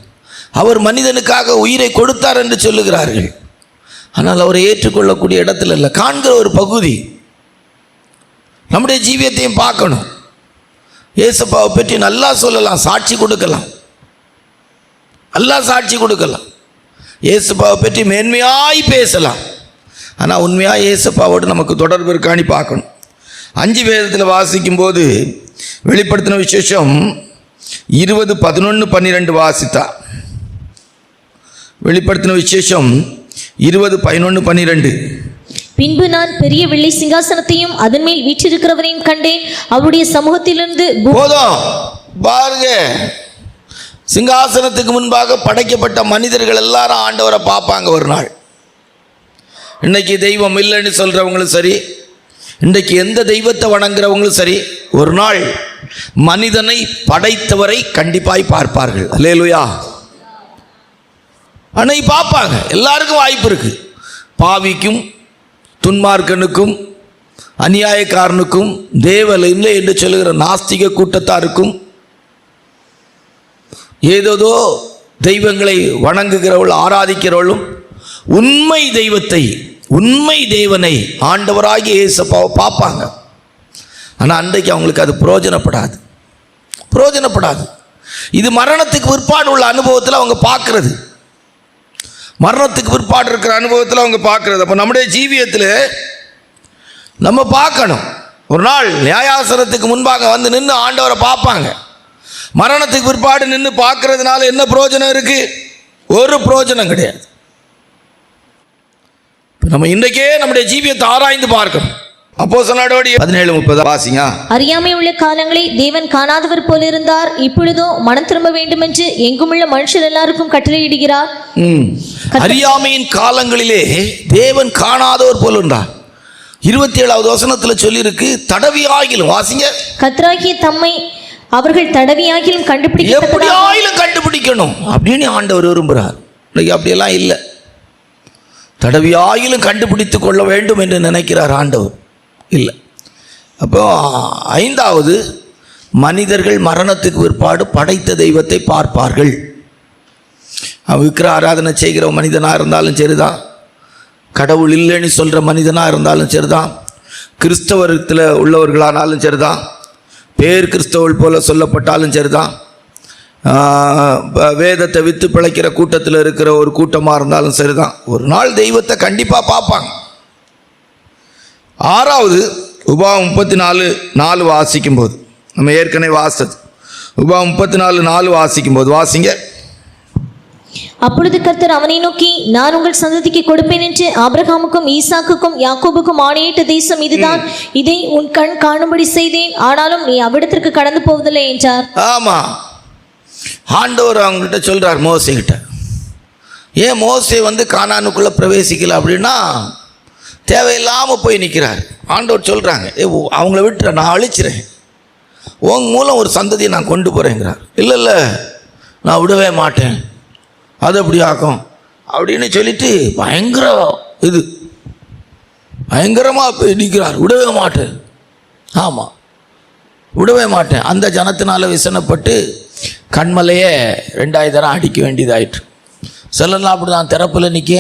D: அவர் மனிதனுக்காக உயிரை கொடுத்தார் என்று சொல்லுகிறார்கள். ஆனால் அவரை ஏற்றுக்கொள்ளக்கூடிய இடத்துல இல்லை. காண்கிற ஒரு பகுதி. நம்முடைய ஜீவியத்தையும் பார்க்கணும். இயேசுப்பாவை பற்றி நல்லா சொல்லலாம், சாட்சி கொடுக்கலாம், நல்லா சாட்சி கொடுக்கலாம், இயேசுப்பாவை பற்றி மேன்மையாய் பேசலாம். ஆனால் உண்மையாக இயேசுப்பாவோடு நமக்கு தொடர்பு இருக்கான்னு பார்க்கணும். 5 வேதத்தில் வாசிக்கும்போது வெளிப்படுத்தின விசேஷம் 20:11-12 வாசித்தா. வெளிப்படுத்தின விசேஷம் 20:11-12.
C: பின்பு நான் பெரிய வெள்ளை சிங்காசனத்தையும் அதன் மேல் வீற்றிருக்கிறவரையும் கண்டேன். அவருடைய சமூகத்திலிருந்து
D: போதும் பாருங்க. சிங்காசனத்துக்கு முன்பாக படைக்கப்பட்ட மனிதர்கள் எல்லாரும் ஆண்டவரை பார்ப்பாங்க ஒரு நாள். இன்னைக்கு தெய்வம் இல்லைன்னு சொல்கிறவங்களும் சரி, இன்றைக்கு எந்த தெய்வத்தை வணங்குறவங்களும் சரி, ஒரு நாள் மனிதனை படைத்தவரை கண்டிப்பாய் பார்ப்பார்கள். அல்லேலூயா. அன்னைக்கு பார்ப்பாங்க. எல்லாருக்கும் வாய்ப்பு இருக்கு. பாவிக்கும், துன்மார்க்கனுக்கும், அநியாயக்காரனுக்கும், தேவன் இல்லை என்று சொல்லுகிற நாஸ்திக கூட்டத்தாருக்கும், ஏதோ தெய்வங்களை வணங்குகிறவள் ஆராதிக்கிறவளும் உண்மை தெய்வத்தை, உண்மை தேவனை, ஆண்டவராகிய இயேசுவை பார்ப்பாங்க. ஆனால் அன்றைக்கு அவங்களுக்கு அது பிரயோஜனப்படாது. இது மரணத்துக்கு பிற்பாடு உள்ள அனுபவத்தில் அவங்க பார்க்கறது, மரணத்துக்கு பிற்பாடு இருக்கிற அனுபவத்தில் அவங்க பார்க்கறது. அப்போ நம்முடைய ஜீவியத்தில் நம்ம பார்க்கணும். ஒரு நாள் நியாயாசனத்துக்கு முன்பாக வந்து நின்று ஆண்டவரை பார்ப்பாங்க. மரணத்துக்கு பிற்பாடு நின்று பார்க்கறதுனால என்ன பிரயோஜனம் இருக்கு? ஒரு பிரயோஜனம் கிடையாது. நம்ம இன்றைக்கே நம்முடைய ஜீவியத்தை ஆராய்ந்து பார்க்கணும். அப்போஸ்தலர் நடவடிக்கைகள் 17:30 வாசிங்க.
C: அறியாமை உள்ள காலங்களை தேவன் காணாதவர் போல இருந்தார், இப்பொழுதோ மனம் திரும்ப வேண்டும் என்று எங்குமுள்ள மனுஷர் எல்லாருக்கும் கட்டளையிடுகிறார்.
D: அறியாமையின் காலங்களிலே தேவன் காணாதவர் போல இருந்தார். 27வது வசனத்தில் சொல்லியிருக்கு, தடவியாகிலும், வாசிங்க,
C: கர்த்தராகிய தம்மை அவர்கள் தடவியாகிலும்
D: கண்டுபிடிக்கணும் அப்படின்னு ஆண்டவர் விரும்புகிறார். இன்னைக்கு அப்படியெல்லாம் இல்லை. தடவியாகிலும் கண்டுபிடித்து கொள்ள வேண்டும் என்று நினைக்கிறார் ஆண்டவர், இல்லை. அப்போ 5வது, மனிதர்கள் மரணத்துக்கு பிற்பாடு படைத்த தெய்வத்தை பார்ப்பார்கள். விக்கிர ஆராதனை செய்கிற மனிதனாக இருந்தாலும் சரிதான், கடவுள் இல்லைன்னு சொல்கிற மனிதனாக இருந்தாலும் சரிதான், கிறிஸ்தவத்தில் உள்ளவர்களானாலும் சரிதான், பேர் கிறிஸ்தவர்கள் போல சொல்லப்பட்டாலும் சரிதான், வேதத்தை விற்று பிழைக்கிற கூட்டத்தில் இருக்கிற ஒரு கூட்டமாக இருந்தாலும் சரிதான், ஒரு நாள் தெய்வத்தை கண்டிப்பாக பார்ப்பாங்க. 6வது, உபாகம் 34:4 வாசிக்கும்போது, நம்ம ஏற்கனவே வாசித்தது, உபாகம் 34:4 வாசிக்கும்போது வாசிங்க.
C: அப்பொழுது கர்த்தர் அவனை நோக்கி, நான் உங்கள் சந்ததிக்கு கொடுப்பேன் என்று ஆபிரகாமுக்கும் ஈசாக்குக்கும் யாக்கோபுக்கும் ஆணையிட்ட தேசம் இதுதான், இதை உன் கண் காணும்படி செய்தேன், ஆனாலும் நீ அவ்விடத்திற்கு கடந்து போவதில்லை என்றார்.
D: ஆமா, ஆண்டவர் அவங்ககிட்ட சொல்றார், மோசேகிட்ட. ஏன் மோசே வந்து கானானுக்குள்ள பிரவேசிக்கல அப்படின்னா, தேவையில்லாமல் போய் நிற்கிறார். ஆண்டவர் சொல்றாங்க, அவங்கள விட்டு நான் அழிச்சிறேன், உங்க மூலம் ஒரு சந்ததியை நான் கொண்டு போறேங்கிறார். இல்லை நான் விடவே மாட்டேன், அது அப்படி ஆக்கும் அப்படின்னு சொல்லிட்டு பயங்கரமாக போய் நிற்கிறார். விடவே மாட்டேன், ஆமாம் விடவே மாட்டேன். அந்த ஜனத்தினால விசனப்பட்டு கண்மலையே 2000 தரம் அடிக்க வேண்டியதாயிற்று. சிலர்லாம் அப்படி தான் திறப்பில் நிற்க,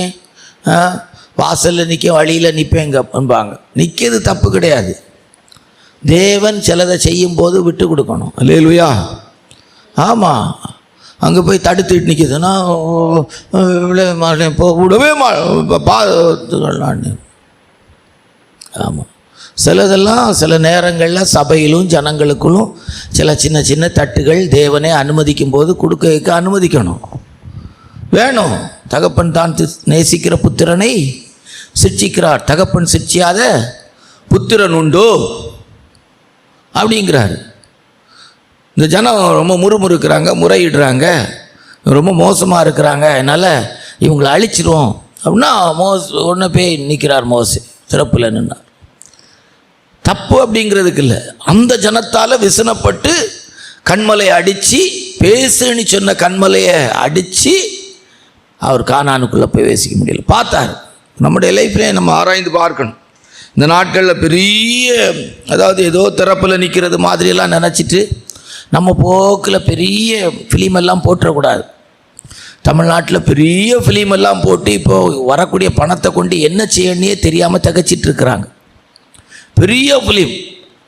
D: வாசலில் நிற்க, வழியில் நிற்பேங்கம்பாங்க. நிற்கிறது தப்பு கிடையாது. தேவன் சிலதை செய்யும்போது விட்டு கொடுக்கணும். அல்லேலூயா. ஆமாம், அங்கே போய் தடுத்துட்டு நிற்கிதுன்னா விடவே மாட்டேன், விடவே பார்த்துக்கலான்னு. ஆமாம், சிலதெல்லாம் சில நேரங்களில் சபையிலும் ஜனங்களுக்குள்ளும் சில சின்ன சின்ன தட்டுகள் தேவனே அனுமதிக்கும் போது கொடுக்க அனுமதிக்கணும், வேணும். தகப்பன் தான் நேசிக்கிற புத்திரனை சிட்சிக்கிறார், தகப்பன் சிட்சியாத புத்திரன் உண்டோ அப்படிங்கிறார். இந்த ஜனம் ரொம்ப முறுமுறுக்கிறாங்க, முறையிடுறாங்க, ரொம்ப மோசமாக இருக்கிறாங்க, அதனால் இவங்களை அழிச்சிருவோம் அப்படின்னா ஒன்று போய் நிற்கிறார் மோசே, சிறப்பில் நின்னார். தப்பு அப்படிங்கிறதுக்கு இல்லை, அந்த ஜனத்தால் விசனப்பட்டு கண்மலையை அடித்து, பேசுன்னு சொன்ன கண்மலையை அடித்து அவர் கானானுக்குள்ளே பிரவேசிக்க முடியல. பார்த்தார். நம்முடைய லைஃப்லேயே நம்ம ஆராய்ந்து பார்க்கணும். இந்த நாட்களில் பெரிய, அதாவது ஏதோ திறப்பில் நிற்கிறது மாதிரியெல்லாம் நினச்சிட்டு நம்ம போக்கில் பெரிய ஃபிலிமெல்லாம் போட்டுறக்கூடாது. தமிழ்நாட்டில் பெரிய ஃபிலிமெல்லாம் போட்டு இப்போது வரக்கூடிய பணத்தை கொண்டு என்ன செய்யணுன்னே தெரியாமல் தகச்சிட்ருக்குறாங்க. பெரிய ஃபிலிம்,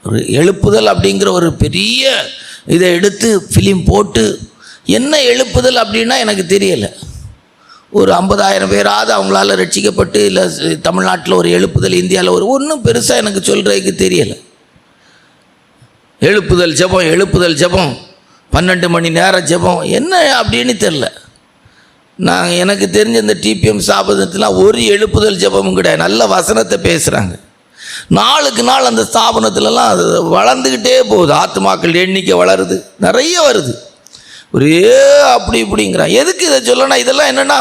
D: ஒரு எழுப்புதல் அப்படிங்கிற ஒரு பெரிய இதை எடுத்து ஃபிலிம் போட்டு என்ன எழுப்புதல் அப்படின்னா எனக்கு தெரியலை. ஒரு 50,000 பேராவது அவங்களால ரட்சிக்கப்பட்டு, இல்லை தமிழ்நாட்டில் ஒரு எழுப்புதல், இந்தியாவில் ஒன்றும் பெருசாக எனக்கு சொல்கிறதுக்கு தெரியலை. எழுப்புதல் ஜெபம் 12 மணி நேரம் ஜெபம் என்ன அப்படின்னு தெரில. எனக்கு தெரிஞ்ச இந்த டிபிஎம் ஸ்தாபனத்தில் ஒரு எழுப்புதல் ஜெபமும் கிடையாது. நல்ல வசனத்தை பேசுகிறாங்க. நாளுக்கு நாள் அந்த ஸ்தாபனத்திலலாம் அது வளர்ந்துக்கிட்டே போகுது. ஆத்துமாக்கள் எண்ணிக்கை வளருது, நிறைய வருது. ஒரே அப்படி இப்படிங்கிறான். எதுக்கு இதை சொல்லணும்? இதெல்லாம் என்னென்னா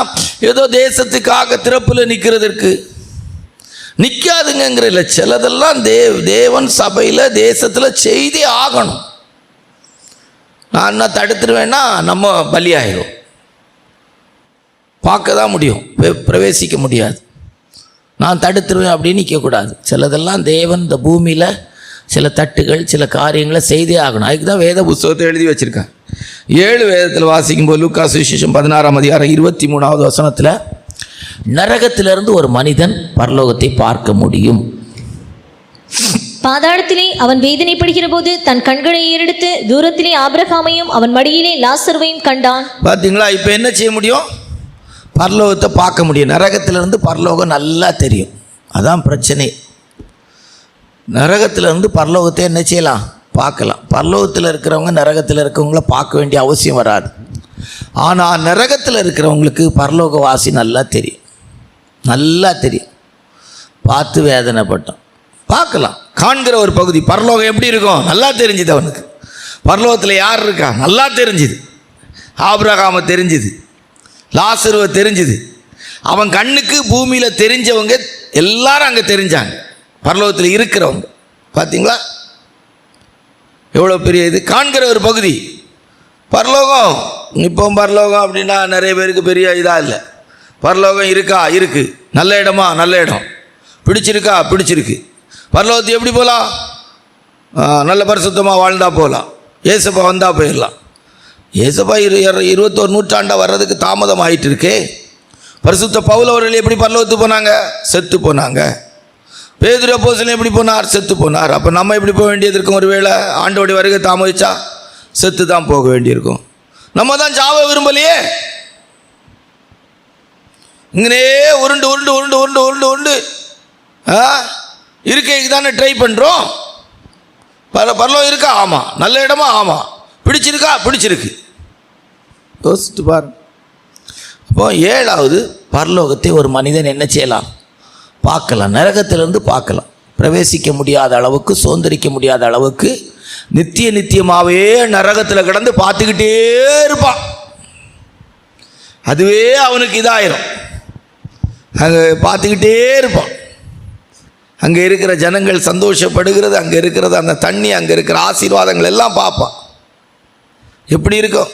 D: ஏதோ தேசத்துக்காக திறப்பில் நிற்கிறதற்கு. நிற்காதுங்கிற இல்லை, சிலதெல்லாம் தேவன் சபையில் தேசத்தில் செய்தே ஆகணும். நான் என்ன தடுத்துருவேன்னா நம்ம பலியாயிரும், பார்க்க தான் முடியும், பிரவேசிக்க முடியாது. நான் தடுத்துருவேன் அப்படின்னு நிற்கக்கூடாது. சிலதெல்லாம் தேவன் இந்த பூமியில் சில தட்டுகள் சில காரியங்களை செய்தே ஆகணும். அதுக்கு தான் வேத புஸ்தகத்தை எழுதி வச்சுருக்கேன். 7 வேதத்தில் வாசிக்கும்போது லூக்கா சுவிசேஷம் 16ஆம் அதிகாரம் 23வது வசனத்தில், நரகத்திலிருந்து ஒரு மனிதன் பரலோகத்தை பார்க்க முடியும்.
C: பாதாளத்திலே அவன் வேதனைப்படுகிற போது தன் கண்களை ஏறெடுத்து தூரத்திலே ஆபிரகாமையும் அவன் மடியிலே லாசருவையும் கண்டான்.
D: பார்த்தீங்களா? இப்போ என்ன செய்ய முடியும்? பரலோகத்தை பார்க்க முடியும். நரகத்திலிருந்து பரலோகம் நல்லா தெரியும். அதான் பிரச்சனை. நரகத்திலிருந்து பரலோகத்தை என்ன செய்யலாம்? பார்க்கலாம். பரலோகத்தில் இருக்கிறவங்க நரகத்தில் இருக்கிறவங்கள பார்க்க வேண்டிய அவசியம் வராது. ஆனால் நரகத்தில் இருக்கிறவங்களுக்கு பரலோக வாசி நல்லா தெரியும், நல்லா தெரியும். பார்த்து வேதனைப்பட்டோம். பார்க்கலாம், காண்கிற ஒரு பகுதி. பரலோகம் எப்படி இருக்கும்? நல்லா தெரிஞ்சுது அவனுக்கு. பரலோகத்தில் யார் இருக்கா? நல்லா தெரிஞ்சுது. ஆபிரகாமை தெரிஞ்சுது, லாசருவை தெரிஞ்சுது. அவன் கண்ணுக்கு பூமியில் தெரிஞ்சவங்க எல்லாரும் அங்கே தெரிஞ்சாங்க, பரலோகத்தில் இருக்கிறவங்க. பார்த்தீங்களா எவ்வளோ பெரிய இது? காண்கிற ஒரு பகுதி பரலோகம். இப்போ பரலோகம் அப்படின்னா நிறைய பேருக்கு பெரிய இதாக இல்லை. பரலோகம் இருக்கா? இருக்குது. நல்ல இடமா? நல்ல இடம். பிடிச்சிருக்கா? பிடிச்சிருக்கு. பரலோகத்தை எப்படி போகலாம்? நல்ல பரிசுத்தமாக வாழ்ந்தால் போகலாம். ஏசப்பா வந்தால் போயிடலாம். ஏசப்பா 21 நூற்றாண்டாக வர்றதுக்கு தாமதம் ஆகிட்டு இருக்கே. பரிசுத்த பவுல் அவர்கள் எப்படி பரலோகத்துக்கு போனாங்க? செத்து போனாங்க. பேதுரு அப்போஸ்தலன் எப்படி போனார்? செத்து போனார். அப்போ நம்ம எப்படி போக வேண்டியது இருக்கும்? ஒருவேளை ஆண்டோடைய வருகை தாமதிச்சா செத்து தான் போக வேண்டியிருக்கும். நம்ம தான் சாவ விரும்பலையே. இங்கனே உருண்டு உருண்டு உருண்டு உருண்டு உருண்டு உருண்டு இருக்கைக்கு தானே ட்ரை பண்ணுறோம். பரலோகம் இருக்கா? ஆமாம். நல்ல இடமா? ஆமாம். பிடிச்சிருக்கா? பிடிச்சிருக்கு. யோசித்து பாரு. அப்போ 7வது, பரலோகத்தை ஒரு மனிதன் என்ன செய்யலாம்? பார்க்கலாம். நரகத்திலிருந்து பார்க்கலாம். பிரவேசிக்க முடியாத அளவுக்கு, சுதந்திரிக்க முடியாத அளவுக்கு நித்தியமாகவே நரகத்தில் கிடந்து பார்த்துக்கிட்டே இருப்பான். அதுவே அவனுக்கு இதாயிரும். அங்கே பார்த்துக்கிட்டே இருப்பான். அங்கே இருக்கிற ஜனங்கள் சந்தோஷப்படுகிறது, அங்கே இருக்கிறது அந்த தண்ணி, அங்கே இருக்கிற ஆசீர்வாதங்கள் எல்லாம் பார்ப்பான். எப்படி இருக்கும்?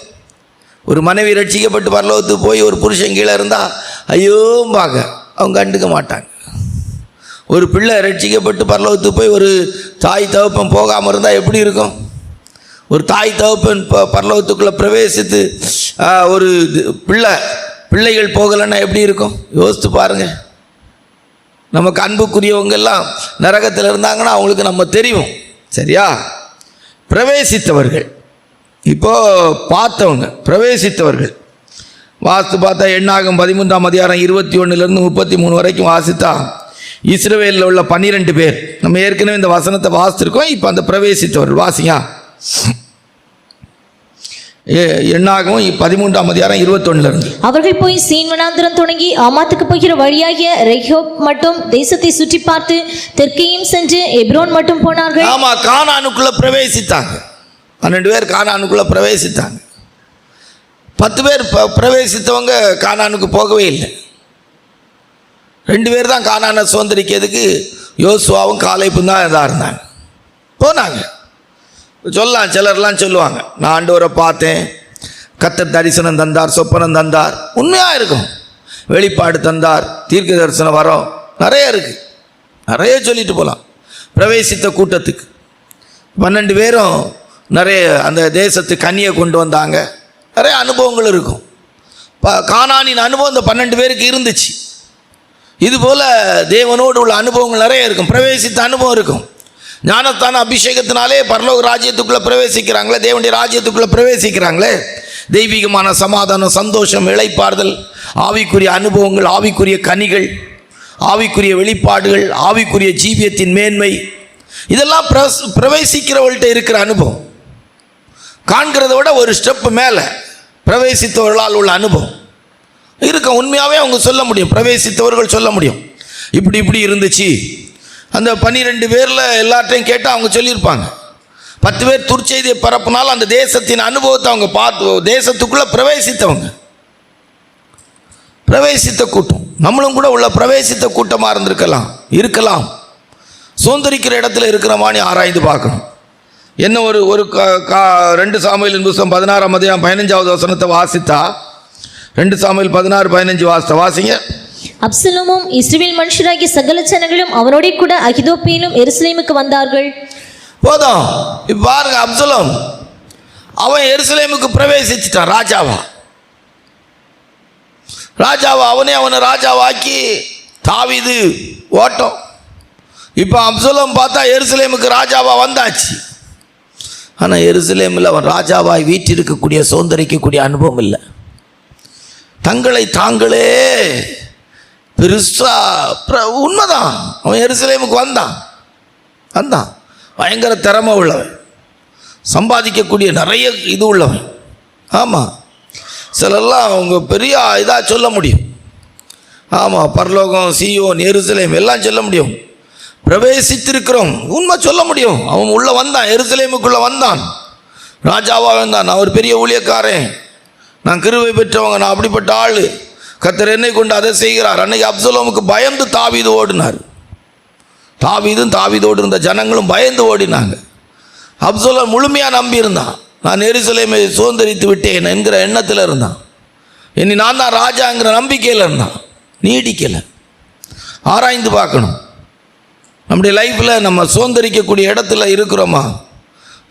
D: ஒரு மனைவி ரட்சிக்கப்பட்டு பரலோகத்துக்கு போய் ஒரு புருஷன் கீழே இருந்தால் ஐயோம்பாங்க, அவங்க கண்டுக்க மாட்டாங்க. ஒரு பிள்ளை ரட்சிக்கப்பட்டு பரலோகத்துக்கு போய் ஒரு தாய் தகப்பன் போகாமல் இருந்தால் எப்படி இருக்கும்? ஒரு தாய் தகப்பன் பரலோகத்துக்குள்ளே பிரவேசித்து ஒரு பிள்ளைகள் போகலைன்னா எப்படி இருக்கும்? யோசித்து பாருங்கள். நமக்கு அன்புக்குரியவங்கெல்லாம் நரகத்தில் இருந்தாங்கன்னா அவங்களுக்கு நம்ம தெரியும். சரியா? பிரவேசித்தவர்கள், இப்போது பார்த்தவங்க, பிரவேசித்தவர்கள். வாஸ்து பார்த்தா எண்ணாகும் 13ஆம் அதிகாரம் 21லேருந்து 33 வரைக்கும் வாசித்தா இஸ்ரவேலில் உள்ள 12 பேர். நம்ம ஏற்கனவே இந்த வசனத்தை வாசித்திருக்கோம். இப்போ அந்த பிரவேசித்தவர்கள் வாசிங்க. எண்ணாகும் 13ஆம் அதிகாரம் 21லிருந்து.
C: அவர்கள் போய் சீன் வனாந்திரம் தொடங்கி ஆமாத்துக்கு போகிற வழியாகிய ரெஹோப் மட்டும் தேசத்தை சுற்றி பார்த்து தெற்கையும் சென்று எப்ரோன் மட்டும் போனார்கள்.
D: ஆமா, கானானுக்குள்ள பிரவேசித்தாங்க. 12 பேர் கானானுக்குள்ள பிரவேசித்தாங்க. 10 பேர் பிரவேசித்தவங்க கானானுக்கு போகவே இல்லை. 2 பேர் தான் கானானை சுதந்திரிக்கிறதுக்கு யோசுவாவும் காலேபும் தான் இதாக இருந்தாங்க, போனாங்க. சொல்லலாம், சிலர்லாம் சொல்லுவாங்க, நான் ஆண்டவரை பார்த்தேன், கர்த்தர் தரிசனம் தந்தார், சொப்பனம் தந்தார். உண்மையாக இருக்கும். வெளிப்பாடு தந்தார், தீர்க்க தரிசனம் வரோம், நிறைய இருக்குது, நிறைய சொல்லிட்டு போகலாம். பிரவேசித்த கூட்டத்துக்கு 12 பேரும் நிறைய அந்த தேசத்து கன்னியை கொண்டு வந்தாங்க. நிறைய அனுபவங்கள் இருக்கும். கானானின் அனுபவம் இந்த 12 பேருக்கு இருந்துச்சு. இதுபோல் தேவனோடு உள்ள அனுபவங்கள் நிறைய இருக்கும். பிரவேசித்த அனுபவம் இருக்கும். ஞானத்தான அபிஷேகத்தினாலே பரலோக ராஜ்யத்துக்குள்ளே பிரவேசிக்கிறாங்களே, தேவனுடைய ராஜ்யத்துக்குள்ளே பிரவேசிக்கிறாங்களே. தெய்வீகமான சமாதானம், சந்தோஷம், இளைப்பாறுதல், ஆவிக்குரிய அனுபவங்கள், ஆவிக்குரிய கனிகள், ஆவிக்குரிய வெளிப்பாடுகள், ஆவிக்குரிய ஜீவியத்தின் மேன்மை, இதெல்லாம் பிரவேசிக்கிறவர்கள்ட்ட இருக்கிற அனுபவம். காண்கிறத விட ஒரு ஸ்டெப்பு மேலே பிரவேசித்தவர்களால் உள்ள அனுபவம் இருக்கும். உண்மையாகவே அவங்க சொல்ல முடியும், பிரவேசித்தவர்கள் சொல்ல முடியும், இப்படி இப்படி இருந்துச்சு. அந்த 12 பேரில் எல்லாத்தையும் கேட்டால் அவங்க சொல்லியிருப்பாங்க. 10 பேர் துர்ச்செய்தியை பரப்புனாலும் அந்த தேசத்தின் அனுபவத்தை அவங்க பார்த்து தேசத்துக்குள்ளே பிரவேசித்தவங்க. பிரவேசித்த கூட்டம். நம்மளும் கூட உள்ள பிரவேசித்த கூட்டமாக இருக்கலாம். சோந்தரிக்கிற இடத்துல இருக்கிறமானு ஆராய்ந்து பார்க்கணும். என்ன ஒரு 2 சாமுவேலின் புத்தகம் 16ஆம் அதிகாரம் 15வது வசனத்தை வாசித்தா, 2 சாமுவேல் 16:15 வாசிங்க.
C: அப்சலோமும் இஸ்ரவேல் மனுஷராகிய சகல ஜனங்களும் அவனோட கூட அகிதோப்பேலும் எருசலேமுக்கு வந்தார்கள்.
D: போதும். இப்போ பாருங்க, அப்சலோம் அவன் எருசலேமுக்கு பிரவேசிச்சிட்டான். ராஜாவா அவனை ராஜாவாக்கி தாவீது ஓட்டம். இப்போ அப்சலோம் பார்த்தா எருசலேமுக்கு ராஜாவா வந்தாச்சு. ஆனால் எருசலேமில் அவன் ராஜாவாய் வீட்டிருக்கக்கூடிய சோந்தரிக்கக்கூடிய அனுபவம் இல்லை. தங்களை தாங்களே பெருசா உண்மைதான். அவன் எருசலேமுக்கு வந்தான். பயங்கர திறமை உள்ளவன், சம்பாதிக்கக்கூடிய நிறைய இது உள்ளவன். ஆமாம், சிலெல்லாம் அவங்க பெரிய இதாக சொல்ல முடியும். ஆமாம், பரலோகம், சீயோன், எருசலேம் எல்லாம் சொல்ல முடியும். பிரவேசித்திருக்கிறோம் உண்மை சொல்ல முடியும். அவன் உள்ளே வந்தான், எருசலேமுக்குள்ளே வந்தான், ராஜாவாக வந்தான். நான் ஒரு பெரிய ஊழியக்காரன், நான் கிருபை பெற்றவங்க, நான் அப்படிப்பட்ட ஆள், கர்த்தர் என்னை கொண்டு அதை செய்கிறார். அன்னைக்கு அப்சலோமுக்கு பயந்து தாவீது ஓடினார். தாவீதோடு இருந்த ஜனங்களும் பயந்து ஓடினாங்க. அப்சலோம் முழுமையாக நம்பியிருந்தான். நான் எருசலேமை சுதந்திரித்து விட்டேன் என்கிற எண்ணத்தில் இருந்தான். இனி நான் தான் ராஜாங்கிற நம்பிக்கையில் இருந்தான். நீடிக்கலை. ஆராய்ந்து பார்க்கணும். நம்முடைய லைஃப்பில் நம்ம சுதந்திரிக்கக்கூடிய இடத்துல இருக்கிறோமா?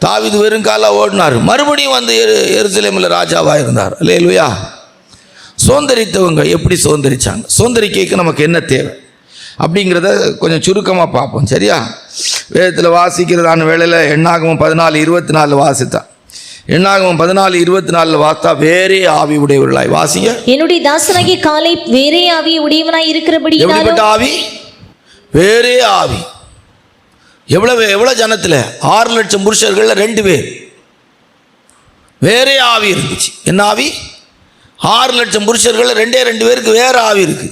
D: தாவீது வெறுங்கால ஓடினார், மறுபடியும் வந்து எருசலேமில் ராஜாவாக இருந்தார். அல்லேலூயா. சுதந்திரித்தவங்க எப்படி சுதந்திரிச்சாங்க? சுதந்திரிக்கைக்கு நமக்கு என்ன தேவை அப்படிங்கிறத கொஞ்சம் சுருக்கமாக பார்ப்போம். சரியா? வேதத்தில் வாசிக்கிறதான வேளையில் எண்ணாகமம் 14:24 வாசித்தான். எண்ணாகமம் 14:24 வாசித்தா, வேறே ஆவி உடையவர்களாய் வாசிங்க. என்னுடைய தாசனாகிய காலை வேறே ஆவி உடையவனாய் இருக்கிறபடி. எப்படிப்பட்ட ஆவி? வேறே ஆவி. எவ்வளோ ஜனத்தில் 6 லட்சம் புருஷர்கள் 2 பேர் வேறே ஆவி இருந்துச்சு. என்ன ஆவி? 6 லட்சம் புருஷர்கள் 2 பேருக்கு வேற ஆவி இருக்கு.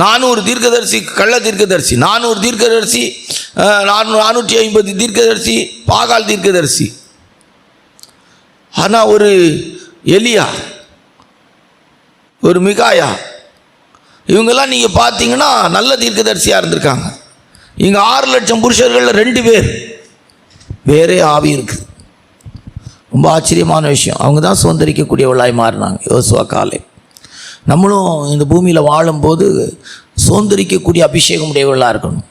D: 400 தீர்க்கதரிசி, கள்ள தீர்க்கதரிசி 400 தீர்க்கதரிசி, 450 தீர்க்கதரிசி, பாகால் தீர்க்கதரிசி. ஆனால் ஒரு எலியா, ஒரு மிகாயா, இவங்கெல்லாம் நீங்கள் பார்த்தீங்கன்னா நல்ல தீர்க்கதரிசியாக இருந்திருக்காங்க. இங்கே 6 லட்சம் புருஷர்களில் 2 பேர் வேறே ஆவி இருக்குது. ரொம்ப ஆச்சரியமான விஷயம். அவங்க தான் சுதந்திரிக்கக்கூடியவளாய் மாறினாங்க. யோசுவா காலை. நம்மளும் இந்த பூமியில் வாழும்போது சுதந்திரிக்கக்கூடிய அபிஷேகம் உடையவளாக இருக்கணும்.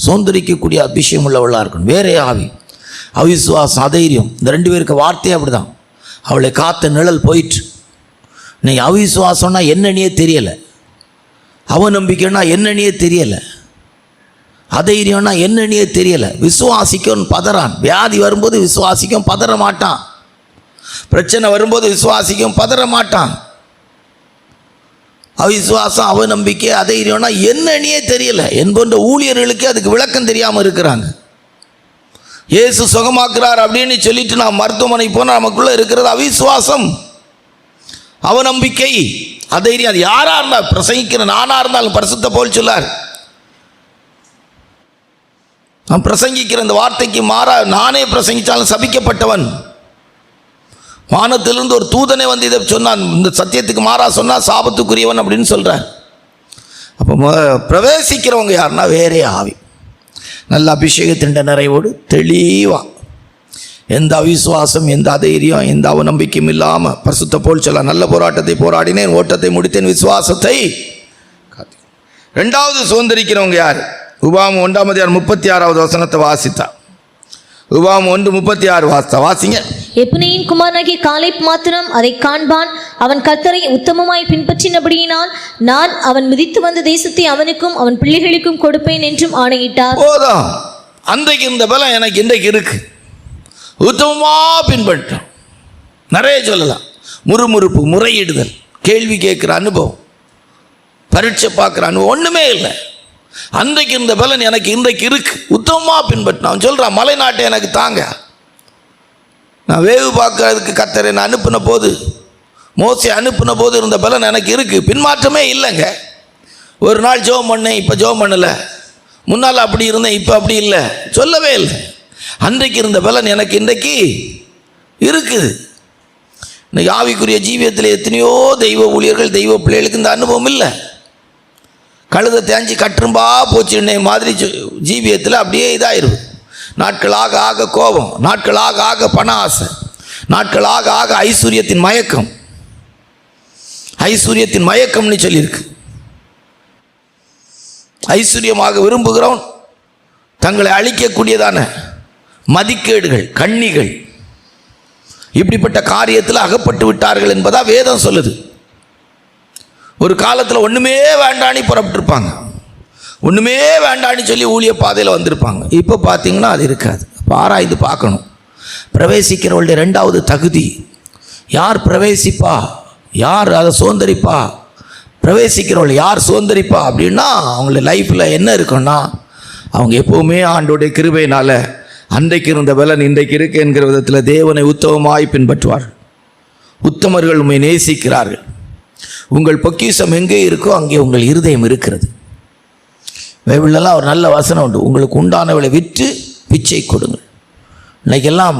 D: சுதந்திரிக்கக்கூடிய அபிஷேகம் உள்ளவளாக இருக்கணும். வேறே ஆவி, அவிசுவாசம், அதைரியம், இந்த 2 பேருக்கு வார்த்தையே அப்படி தான். அவளை காத்த நிழல் போயிட்டு. இன்னைக்கு அவிசுவாசம்னா என்னன்னே தெரியலை, அவநம்பிக்கைன்னா என்னன்னே தெரியலை, அதைரியம்னா என்னன்னே தெரியலை. விசுவாசிக்கும் பதறான். வியாதி வரும்போது விசுவாசிக்கும் பதற மாட்டான். பிரச்சனை வரும்போது விசுவாசிக்கும் பதற மாட்டான். அவிசுவாசம், அவநம்பிக்கை, அதைரியம்னா என்னன்னே தெரியலை. என்போன்ற ஊழியர்களுக்கு அதுக்கு விளக்கம் தெரியாமல் இருக்கிறாங்க. இயேசு சுகமாக்குறார் அப்படின்னு சொல்லிட்டு நான் மருத்துவமனை போனால் நமக்குள்ளே இருக்கிறது அவிசுவாசம், அவநம்பிக்கை, அதைரியம். அது யாராக இருந்தால், பிரசங்கிக்கிற நானாக இருந்தாலும் பரிசுத்த போல் சொல்லார். நான் பிரசங்கிக்கிற இந்த வார்த்தைக்கு மாறா நானே பிரசங்கித்தாலும் சபிக்கப்பட்டவன். வானத்திலிருந்து ஒரு தூதனை வந்து இதை சொன்னான், இந்த சத்தியத்துக்கு மாறா சொன்னால் சாபத்துக்குரியவன் அப்படின்னு சொல்கிறார். அப்போ பிரவேசிக்கிறவங்க யாருன்னா வேறே ஆவி, நல்ல அபிஷேகத்தின் நிறைவோடு தெளிவாக, எந்த அவிசுவாசம், எந்த அதைரியம், எந்த அவநம்பிக்கையும் இல்லாமல் பரிசுத்த போல் சொல்ல, நல்ல போராட்டத்தை போராடினேன், ஓட்டத்தை முடித்தேன், விசுவாசத்தை. 2வது சுதந்திரிக்கிறவங்க யார்? உபாகமம் 1:36 வசனத்தை வாசித்தா. உபாகமம் 1:36 வாசிங்க.
C: எப்புனேயின் குமாரனாகிய காலேப் மாத்திரம் அதை காண்பான். அவன் கர்த்தரை உத்தமமாய் பின்பற்றினபடியினால் நான் அவன் மிதித்து வந்த தேசத்தை அவனுக்கும் அவன் பிள்ளைகளுக்கும் கொடுப்பேன் என்றும் ஆணையிட்டார்.
D: போதும். அன்றைக்கு இந்த பலம் எனக்கு இன்றைக்கு இருக்கு. உத்தமமாக பின்பற்றும். நிறைய சொல்லலாம். முறுமுறுப்பு, முறையிடுதல், கேள்வி கேட்குற அனுபவம், பரீட்சை பார்க்குற அனுபவம் ஒன்றுமே இல்லை. அன்றைக்கு இந்த பலன் எனக்கு இன்றைக்கு இருக்கு. உத்தமமாக பின்பற்றின. அவன் சொல்கிறான், மலை நாட்டை எனக்கு தாங்க. நான் வேவு பார்க்கறதுக்கு கர்த்தரை நான் அனுப்பின போது, மோசே அனுப்பின போது இருந்த பலன் எனக்கு இருக்குது. பின்மாற்றமே இல்லைங்க. ஒரு நாள் ஜெபம் பண்ணேன், இப்போ ஜெபம் பண்ணலை. முன்னால் அப்படி இருந்தேன், இப்போ அப்படி இல்லை, சொல்லவே இல்லை. அன்றைக்கு இருந்த பலன் எனக்கு இன்றைக்கு இருக்குது. இன்னைக்கு ஆவிக்குரிய ஜீவியத்தில் எத்தனையோ தெய்வ ஊழியர்கள், தெய்வ பிள்ளைகளுக்கு இந்த அனுபவம் இல்லை. கழுதை தேஞ்சி கட்டுரும்பா போச்சு மாதிரி ஜீவியத்தில் அப்படியே இதாயிருது. நாட்களாக ஆக கோபம், நாட்களாக ஆக பண ஆசை, நாட்களாக ஆக ஐஸ்வர்யத்தின் மயக்கம். ஐஸ்வர்யத்தின் மயக்கம்னு சொல்லியிருக்கு. ஐஸ்வர்யமாக விரும்புகிறவன் தங்களை அழிக்கக்கூடியதான மதிக்கேடுகள், கண்ணிகள், இப்படிப்பட்ட காரியத்தில் அகப்பட்டு விட்டார்கள் என்பதா வேதம் சொல்லுது. ஒரு காலத்தில் ஒன்றுமே வேண்டான்னு புறப்பட்டுருப்பாங்க, ஒன்றுமே வேண்டான்னு சொல்லி ஊழிய பாதையில் வந்திருப்பாங்க. இப்போ பார்த்தீங்கன்னா அது இருக்காது. ஆராய்ந்து பார்க்கணும். பிரவேசிக்கிறவளுடைய ரெண்டாவது தகுதி, யார் பிரவேசிப்பா, யார் அதை சுதந்திரிப்பா, பிரவேசிக்கிறவள் யார் சுதந்திரிப்பா அப்படின்னா அவங்களுடைய லைஃப்பில் என்ன இருக்குன்னா, அவங்க எப்போவுமே ஆண்டோடைய கிருபையினால் அன்றைக்கு இருந்த பலன் இன்றைக்கு இருக்கு என்கிற விதத்தில் தேவனை உத்தமமாய் பின்பற்றுவார்கள். உத்தமர்கள் உண்மை நேசிக்கிறார்கள். உங்கள் பொக்கிஷம் எங்கே இருக்கோ அங்கே உங்கள் இருதயம் இருக்கிறது. பைபிளெல்லாம் ஒரு நல்ல வசனம் உண்டு, உங்களுக்கு உண்டானவளை விற்று பிச்சை கொடுங்கள். இன்றைக்கெல்லாம்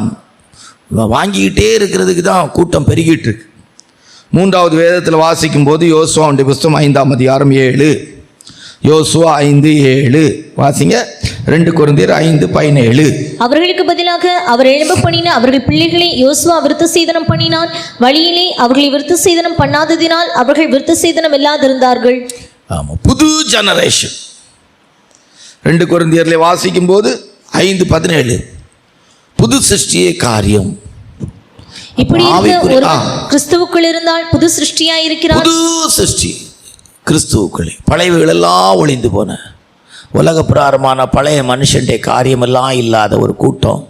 D: வாங்கிக்கிட்டே இருக்கிறதுக்கு தான் கூட்டம் பெருகிட்டு இருக்கு. 3வது வேதத்தில் வாசிக்கும் போது யோசுவாவுடைய புஸ்தகம் 5ஆம் அதிகாரம் 7, யோசுவா 5:7 வாசிங்க. 2 கொரிந்தியர் 5:17.
C: அவர்களுக்கு பதிலாக அவர் எழும்ப பண்ணின அவர்கள் பிள்ளைகளை யோசுவா விருத்த சேதனம் பண்ணினான். வழியிலே அவர்களை விருத்த சேதனம் பண்ணாததினால் அவர்கள் விருத்த சேதனம் இல்லாதிருந்தார்கள்.
D: ஆமாம், புது ஜெனரேஷன். 2 கொரிந்தியர்ல வாசிக்கும் போது 5:17 புது சிருஷ்டியே காரியம்.
C: இப்படி இருக்க ஒரு கிறிஸ்துவுக்குள் இருந்தால் புது சிருஷ்டியாய் இருக்கிறார்.
D: புது சிருஷ்டி கிறிஸ்துவுக்குள்ளே. பழையவைகள் எல்லாம் ஒளிந்து போன, உலக பிரகாரமான பழைய மனுஷனுடைய காரியமெல்லாம் இல்லாத ஒரு கூட்டம்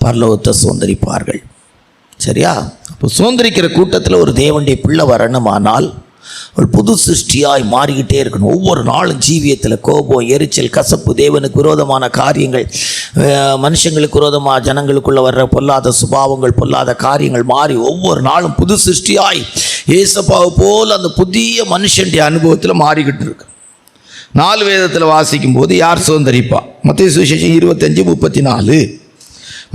D: பரலோகத்தை சுதந்திரிப்பார்கள். சரியா? அப்போ சுதந்திரிக்கிற கூட்டத்தில் ஒரு தேவனுடைய பிள்ளை வரணுமானால் ஒரு புது சிருஷ்டியாய் மாறிக்கிட்டே இருக்கணும். ஒவ்வொரு நாளும் ஜீவியத்தில் கோபம், எரிச்சல், கசப்பு, தேவனுக்கு விரோதமான காரியங்கள், மனுஷங்களுக்கு விரோதமாக ஜனங்களுக்குள்ளே வர்ற பொல்லாத சுபாவங்கள், பொல்லாத காரியங்கள் மாறி ஒவ்வொரு நாளும் புது சிருஷ்டியாய் ஏசப்பாவை போல் அந்த புதிய மனுஷனுடைய அனுபவத்தில் மாறிக்கிட்டு இருக்கு. 4 வேதத்தில் வாசிக்கும் போது யார் சுதந்திரிப்பா? மத்தேயு சுவிசேஷம் 25:34.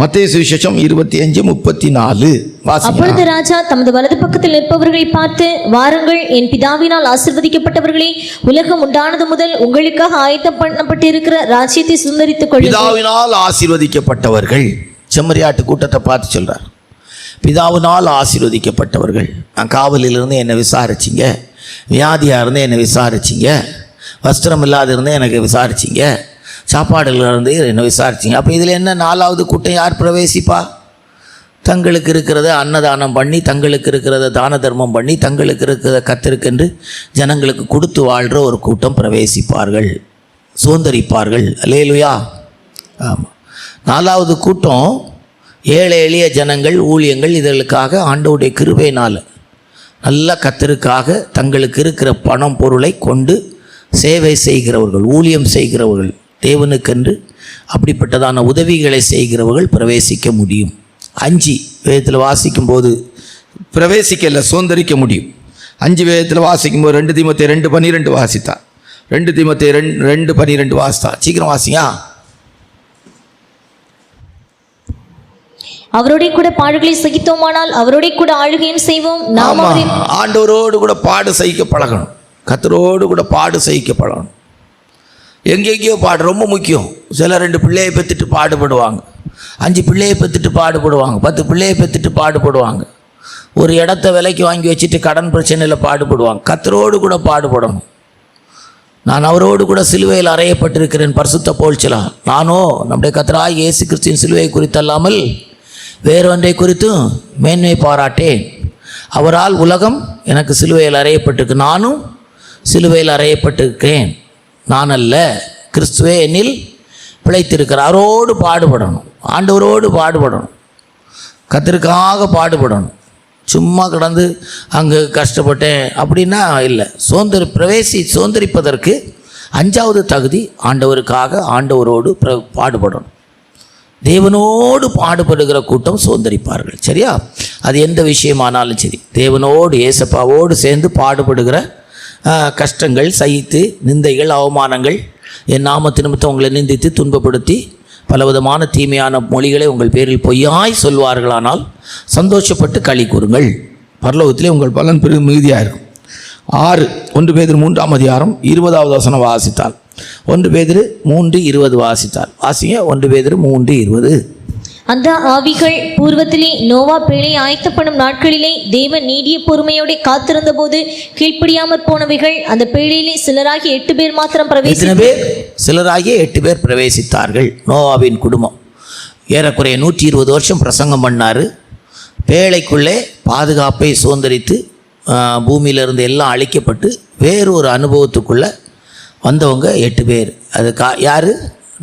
D: மத்தேயு சுவிசேஷம் 25:34 வாசிங்க.
C: அப்பொழுது ராஜா தமது வலது பக்கத்தில் நிற்பவர்களை பார்த்து, வாருங்கள், என் பிதாவினால் ஆசீர்வதிக்கப்பட்டவர்களே, உலகம் உண்டானது முதல் உங்களுக்காக ஆயத்தம் பண்ணப்பட்டிருக்கிற ராஜ்யத்தை சுதந்தரித்துக் கொள்ளுங்கள்.
D: பிதாவினால் ஆசீர்வதிக்கப்பட்டவர்கள். செம்மறியாட்டு கூட்டத்தை பார்த்து சொல்றார், பிதாவினால் ஆசீர்வதிக்கப்பட்டவர்கள். நான் காவலில் இருந்து என்னை விசாரிச்சிங்க, வியாதியாக இருந்து என்னை விசாரிச்சிங்க, வஸ்திரம் இல்லாத இருந்து எனக்கு விசாரிச்சிங்க, சாப்பாடுல இருந்து என்ன விசாரிச்சிங்க. அப்போ இதில் என்ன 4வது கூட்டம் யார் பிரவேசிப்பா? தங்களுக்கு இருக்கிறத அன்னதானம் பண்ணி, தங்களுக்கு இருக்கிறத தான தர்மம் பண்ணி, தங்களுக்கு இருக்கிறத கத்திருக்கென்று ஜனங்களுக்கு கொடுத்து வாழ்கிற ஒரு கூட்டம் பிரவேசிப்பார்கள், சுதந்திரிப்பார்கள். அல்லேலூயா. ஆமாம். 4வது கூட்டம் ஏழை எளிய ஜனங்கள், ஊழியங்கள், இதற்காக ஆண்டவருடைய கிருபையினால் நல்ல கத்தருக்காக தங்களுக்கு இருக்கிற பணம் பொருளை கொண்டு சேவை செய்கிறவர்கள், ஊழியம் செய்கிறவர்கள், தேவனுக்கென்று அப்படிப்பட்டதான உதவிகளை செய்கிறவர்கள் பிரவேசிக்க முடியும். 5 வேதத்தில் வாசிக்கும் போது பிரவேசிக்கல, சுதந்திரிக்க முடியும். 5 வேதத்தில் வாசிக்கும் போது 2 தீமோத்தேயு 2:12 வாசித்தா. 2 தீமோத்தேயு 2:12 வாசித்தா. சீக்கிரம் வாசிங்க.
C: அவரோட கூட பாடுகளை சகித்தோமானால் அவரோட கூட ஆளுகையும் செய்வோம். நாம்
D: ஆண்டவரோடு கூட பாடு சகிக்க பழகணும். கத்தரோடு கூட பாடு சகிக்க பழகணும். எங்கெங்கேயோ பாடு ரொம்ப முக்கியம். சில 2 பிள்ளையை பெற்றுட்டு பாடுபடுவாங்க, 5 பிள்ளையை பெற்றுட்டு பாடுபடுவாங்க, 10 பிள்ளையை பெற்றுட்டு பாடுபடுவாங்க, ஒரு இடத்த விலைக்கு வாங்கி வச்சுட்டு கடன் பிரச்சனையில் பாடுபடுவாங்க. கத்தரோடு கூட பாடுபடணும். நான் அவரோடு கூட சிலுவையில் அறையப்பட்டிருக்கிறேன் பரிசுத்த போல்ச்சலா. நானோ நம்முடைய கர்த்தராகிய இயேசு கிறிஸ்துவின் சிலுவை குறித்தல்லாமல் வேறொன்றை குறித்தும் மேன்மை பாராட்டேன். அவரால் உலகம் எனக்கு சிலுவையில் அறையப்பட்டிருக்கு, நானும் சிலுவையில் அறையப்பட்டிருக்கிறேன். நான் அல்ல, கிறிஸ்துவே என்னில் பிழைத்திருக்கிறார். அவரோடு பாடுபடணும், ஆண்டவரோடு பாடுபடணும், கர்த்தருக்காக பாடுபடணும். சும்மா கிடந்து அங்கே கஷ்டப்பட்டேன் அப்படின்னா இல்லை. சுதந்திரிப்பதற்கு 5வது தகுதி ஆண்டவருக்காக ஆண்டவரோடு பாடுபடணும். தேவனோடு பாடுபடுகிற கூட்டம் சுதந்திரிப்பார்கள். சரியா? அது எந்த விஷயமானாலும் சரி, தேவனோடு ஏசப்பாவோடு சேர்ந்து பாடுபடுகிற கஷ்டங்கள் சகித்து, நிந்தைகள், அவமானங்கள், என் நாமத்து நிமித்தம் உங்களை நிந்தித்து துன்பப்படுத்தி பலவிதமான தீமையான மொழிகளை உங்கள் பேரில் பொய்யாய் சொல்வார்களானால் சந்தோஷப்பட்டு களி கூறுங்கள். பரலோகத்திலே உங்கள் பலன் பெரும் மிகுதியாக இருக்கும். 6 1 பேதுரு 3ஆம் அதிகாரம் 20வது வசனம் வாசித்தால், 1 பேதுரு 3:20 வாசித்தால் வாசிங்க. 1 பேதுரு 3:20.
C: அந்த ஆவிகள் பூர்வத்திலே நோவா பேழை ஆயத்தப்படும் நாட்களிலே தேவன் நீடிய பொறுமையோட காத்திருந்த போது கீழ்ப்படியாமற் போனவைகள் அந்த பேழையிலே சிலராகி 8 பேர் மாத்திரம்
A: சிலராகிய 8 பேர் பிரவேசித்தார்கள். நோவாவின் குடும்பம் ஏறக்குறைய 120 வருஷம் பிரசங்கம் பண்ணார். பேழைக்குள்ளே பாதுகாப்பை சுதந்திரித்து பூமியிலிருந்து எல்லாம் அழிக்கப்பட்டு வேறு ஒரு அனுபவத்துக்குள்ளே வந்தவங்க 8 பேர். அது யார்?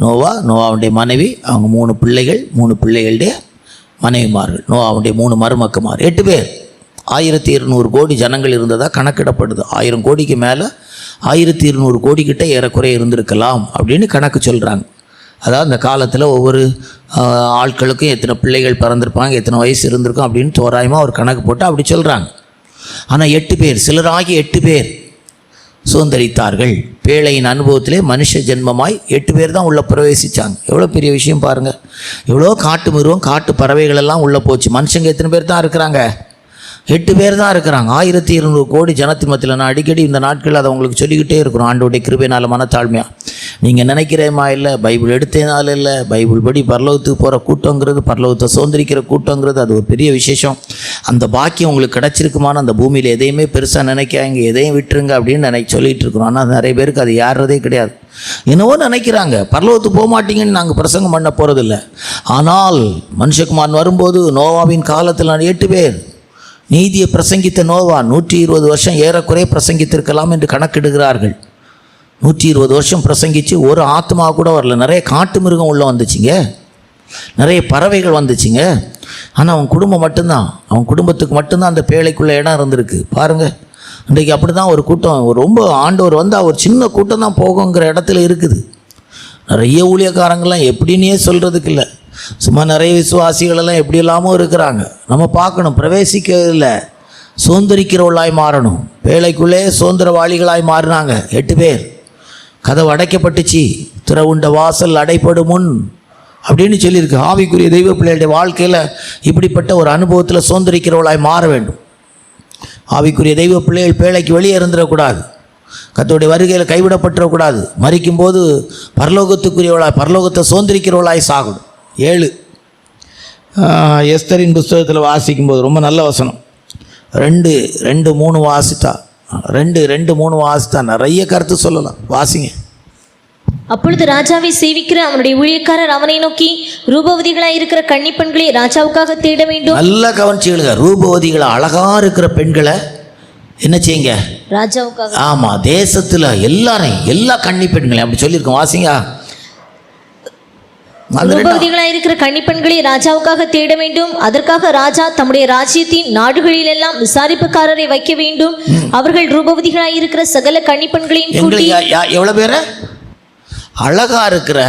A: நோவாவுடைய மனைவி, அவங்க 3 பிள்ளைகள், 3 பிள்ளைகளுடைய மனைவிமார்கள், நோவாவுடைய 3 மருமக்குமார், 8 பேர். 1200 கோடி ஜனங்கள் இருந்ததாக கணக்கிடப்படுது. 1000 கோடிக்கு மேலே 1200 கோடிக்கிட்ட ஏறக்குறைய இருந்திருக்கலாம் அப்படின்னு கணக்கு சொல்கிறாங்க. அதாவது அந்த காலத்தில் ஒவ்வொரு ஆட்களுக்கும் எத்தனை பிள்ளைகள் பிறந்திருப்பாங்க, எத்தனை வயசு இருந்திருக்கும் அப்படின்னு தோராயமாக ஒரு கணக்கு போட்டு அப்படி சொல்கிறாங்க. ஆனால் 8 பேர், சிலராகி 8 பேர் சுதந்திரித்தார்கள். பேழையின் அனுபவத்திலே மனுஷ ஜென்மமாய் 8 பேர் தான் உள்ளே பிரவேசித்தாங்க. எவ்வளோ பெரிய விஷயம் பாருங்கள். எவ்வளோ காட்டு மிருகம், காட்டு பறவைகள் எல்லாம் உள்ளே போச்சு. மனுஷங்க எத்தனை பேர் தான் இருக்கிறாங்க? 8 பேர் தான் இருக்கிறாங்க. 1200 கோடி ஜனத்தின் மத்தியில். நான் அடிக்கடி இந்த நாட்கள் அதை உங்களுக்கு சொல்லிக்கிட்டே இருக்கிறோம். ஆண்டோடைய கிருபையினால் மனத்தாழ்மையாக நீங்கள் நினைக்கிறேமா இல்லை, பைபிள் எடுத்ததுனால இல்லை, பைபிள் படி பரலோகத்துக்கு போகிற கூட்டங்கிறது, பரலோகத்தை சுதந்திரிக்கிற கூட்டங்கிறது அது ஒரு பெரிய விசேஷம். அந்த பாக்கியம் உங்களுக்கு கிடச்சிருக்குமான அந்த பூமியில் எதையுமே பெருசாக நினைக்காங்க, எதையும் விட்டுருங்க அப்படின்னு சொல்லிகிட்டு இருக்கிறோம். ஆனால் நிறைய பேருக்கு அது யாரதே கிடையாது. என்னவோ நினைக்கிறாங்க, பரலோகத்துக்கு போக மாட்டீங்கன்னு நாங்கள் பிரசங்கம் பண்ண போகிறதில்ல. ஆனால் மனுஷகுமாரன் வரும்போது நோவாவின் காலத்தில் 8 பேர் நீதியை பிரசங்கித்த நோவா 120 வருஷம் ஏறக்குறைய பிரசங்கித்திருக்கலாம் என்று கணக்கிடுகிறார்கள். 120 வருஷம் பிரசங்கித்து ஒரு ஆத்மா கூட வரல. நிறைய காட்டு மிருகம் உள்ளே வந்துச்சுங்க, நிறைய பறவைகள் வந்துச்சுங்க. ஆனால் அவன் குடும்பம் மட்டும்தான், அவன் குடும்பத்துக்கு மட்டும்தான் அந்த பேழைக்குள்ளே இடம் இருந்திருக்கு. பாருங்கள், இன்றைக்கு அப்படி தான் ஒரு கூட்டம், ரொம்ப ஆண்டவர் வந்தால் ஒரு சின்ன கூட்டம் தான் போகுங்கிற இடத்துல இருக்குது. நிறைய ஊழியக்காரங்கள்லாம் எப்படின்னே சொல்கிறதுக்கு இல்லை, சும்மா நிறைய விசுவாசிகளெல்லாம் எப்படி இல்லாமல் இருக்கிறாங்க. நம்ம பார்க்கணும், பிரவேசிக்க இல்லை, சுதந்திரிக்கிறவர்களாய் மாறணும். பேழைக்குள்ளே சுதந்திரவாளிகளாய் மாறினாங்க 8 பேர். கதவு அடைக்கப்பட்டுச்சு, திறவுண்ட வாசல் அடைப்படும் முன் அப்படின்னு சொல்லியிருக்கு. ஆவிக்குரிய தெய்வ பிள்ளைகளுடைய வாழ்க்கையில் இப்படிப்பட்ட ஒரு அனுபவத்தில் சுதந்திரிக்கிறவர்களாய் மாற வேண்டும். ஆவிக்குரிய தெய்வ பிள்ளைகள் பேழைக்கு வெளியே இருந்துடக்கூடாது, கர்த்தருடைய வருகையில் கைவிடப்பட்டுறக்கூடாது. மரிக்கும்போது பரலோகத்துக்குரியவளாய், பரலோகத்தை சுதந்திரிக்கிறவளாய் சாகணும். 7 எஸ்தரின் புஸ்தகத்தில் வாசிக்கும்போது ரொம்ப நல்ல வசனம். 2:3 வாசித்தா, 2:3 வாசித்தா நிறைய கருத்து சொல்லலாம். வாசிங்க.
C: அப்பொழுது ராஜாவை சேவிக்கிற அவனுடைய ஊழியக்காரர் அவனை நோக்கி, ரூபவதிகளாய் இருக்கிற கன்னிப்பெண்களை ராஜாவுக்காக தேட வேண்டும். நல்லா
A: கவனிச்சுகளுங்க. ரூபவதிகளை, அழகா இருக்கிற பெண்களை என்ன செய்யுங்க?
C: ராஜாவுக்காக.
A: ஆமாம், தேசத்தில் எல்லாரையும், எல்லா கன்னி பெண்களையும் அப்படி சொல்லியிருக்கோம். வாசிங்க.
C: ரூபவதிகளாய் இருக்கிற கன்னிப்பெண்களை ராஜாவுக்காக தேட வேண்டும். அதற்காக ராஜா தம்முடைய ராஜ்யத்தின் நாடுகளில் எல்லாம் விசாரிப்புக்காரரை வைக்க வேண்டும். அவர்கள் ரூபவதிகளாய் இருக்கிற சகல கன்னிப்பெண்களையும் கூட்டி,
A: எவ்வளவு பேர அழகா இருக்கிற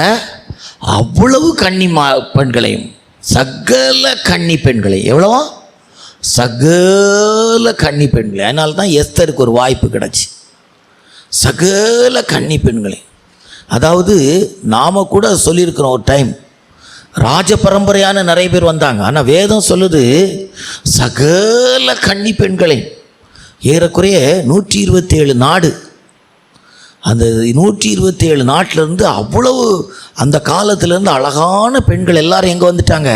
A: அவ்வளவு கன்னி பெண்களையும், சகல கன்னி பெண்களை, எவ்வளவோ சகல கன்னி பெண்களை. அதனால தான் எஸ்தருக்கு ஒரு வாய்ப்பு கிடச்சி. சகல கன்னி பெண்களை, அதாவது நாம் கூட சொல்லியிருக்கிறோம் ஒரு டைம், ராஜ பரம்பரையான நிறைய பேர் வந்தாங்க. ஆனால் வேதம் சொல்லுது சகல கன்னி பெண்களை. ஏறக்குறைய 127 நாடு. அந்த 127 நாட்டிலேருந்து அவ்வளவு அந்த காலத்திலேருந்து அழகான பெண்கள் எல்லாரும் எங்கே வந்துட்டாங்க?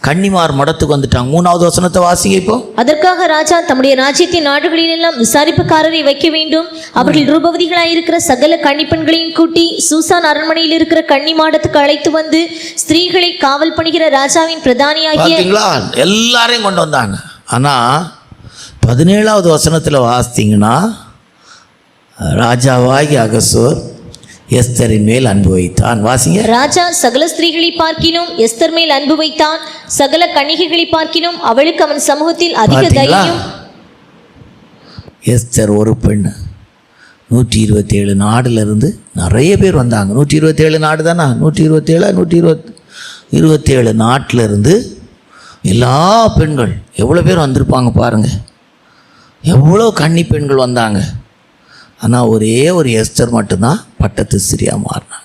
A: கன்னிமார் மடத்துக்கு வந்துட்டாங்க. 3வது வசனத்தை வாசிங்க இப்போ.
C: அதற்காக ராஜா தம்முடைய ராஜ்யத்தின் நாடுகளில் எல்லாம் விசாரிப்புக்காரரை வைக்க வேண்டும். அவர்கள் ரூபவதிகளாய் இருக்கிற சகல கன்னிப்பெண்களையும் கூட்டி சூசான் அரண்மனையில் இருக்கிற கன்னி மாடத்துக்கு அழைத்து வந்து ஸ்திரீகளை காவல் பணிகிற ராஜாவின் பிரதானியாகிய
A: எல்லாரையும் கொண்டு வந்தாங்க. ஆனால் 17வது வசனத்தில் வாசித்தீங்கன்னா, ராஜாவாகி அகசோர் எஸ்தரின் மேல் அன்பு வைத்தான். வாசிங்க.
C: ராஜா சகல ஸ்திரீகளை பார்க்கிலும் எஸ்தர் மேல் அன்பு வைத்தான். சகல கன்னிகைகளை பார்க்கிலும் அவளுக்கு அவன் சமூகத்தில் அதிக தைரியம்.
A: எஸ்தர் ஒரு பெண். 127 நாடுல இருந்து நிறைய பேர் வந்தாங்க. 127 நாடு தானே? 127 நாட்டில் இருந்து எல்லா பெண்கள் எவ்வளோ பேர் வந்திருப்பாங்க பாருங்கள். எவ்வளோ கன்னி பெண்கள் வந்தாங்க. ஆனால் ஒரே ஒரு எஸ்தர் மட்டும்தான் பட்டத்து ஸ்திரியாக மாறினாங்க.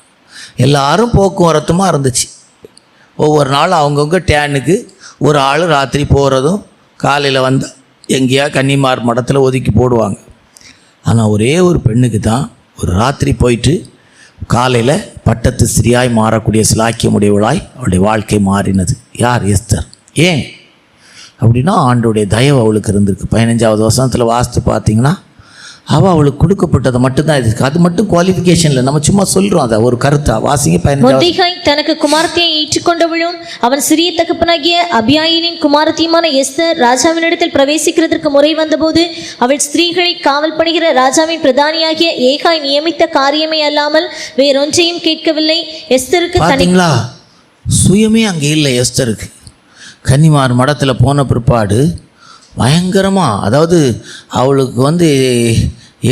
A: எல்லாரும் போக்குவரத்துமாக இருந்துச்சு. ஒவ்வொரு நாளும் அவங்கவுங்க டேனுக்கு ஒரு ஆள் ராத்திரி போகிறதும் காலையில் வந்து எங்கேயா கன்னிமார் மடத்தில் ஒதுக்கி போடுவாங்க. ஆனால் ஒரே ஒரு பெண்ணுக்கு தான் ஒரு ராத்திரி போயிட்டு காலையில் பட்டத்து ஸ்திரியாய் மாறக்கூடிய சிலாக்கியமுடையவளாய் அவளுடைய வாழ்க்கை மாறினது. யார்? எஸ்தர். ஏன் அப்படின்னா ஆண்டோடைய தயவு அவளுக்கு இருந்திருக்கு. 15வது வசனத்தில் வாசித்து பார்த்தீங்கன்னா அவளுக்கு கொடுக்கப்பட்டதை மட்டும்தான் இருக்கு. அது மட்டும் குவாலிஃபிகேஷன் இல்லை, நம்ம சும்மா சொல்கிறோம். அதை ஒரு கருத்தா வாசிங்க. 15
C: மொர்தெகாய் தனக்கு குமாரத்தியை ஏற்றுக்கொண்டவளும் அவன் சிறிய தகப்பனாகிய அபியாயிலின் குமாரத்தியுமான எஸ்தர் ராஜாவினிடத்தில் பிரவேசிக்கிறதற்கு முறை வந்தபோது அவள் ஸ்திரீகளை காவல் பணிகிற ராஜாவின் பிரதானியாகிய ஏகாய் நியமித்த காரியமே அல்லாமல் வேறொன்றையும் கேட்கவில்லை. எஸ்தருக்கு
A: பார்த்தீங்களா, சுயமே அங்கே இல்லை எஸ்தருக்கு. கன்னிமார் மடத்தில் போன பிற்பாடு பயங்கரமாக, அதாவது அவளுக்கு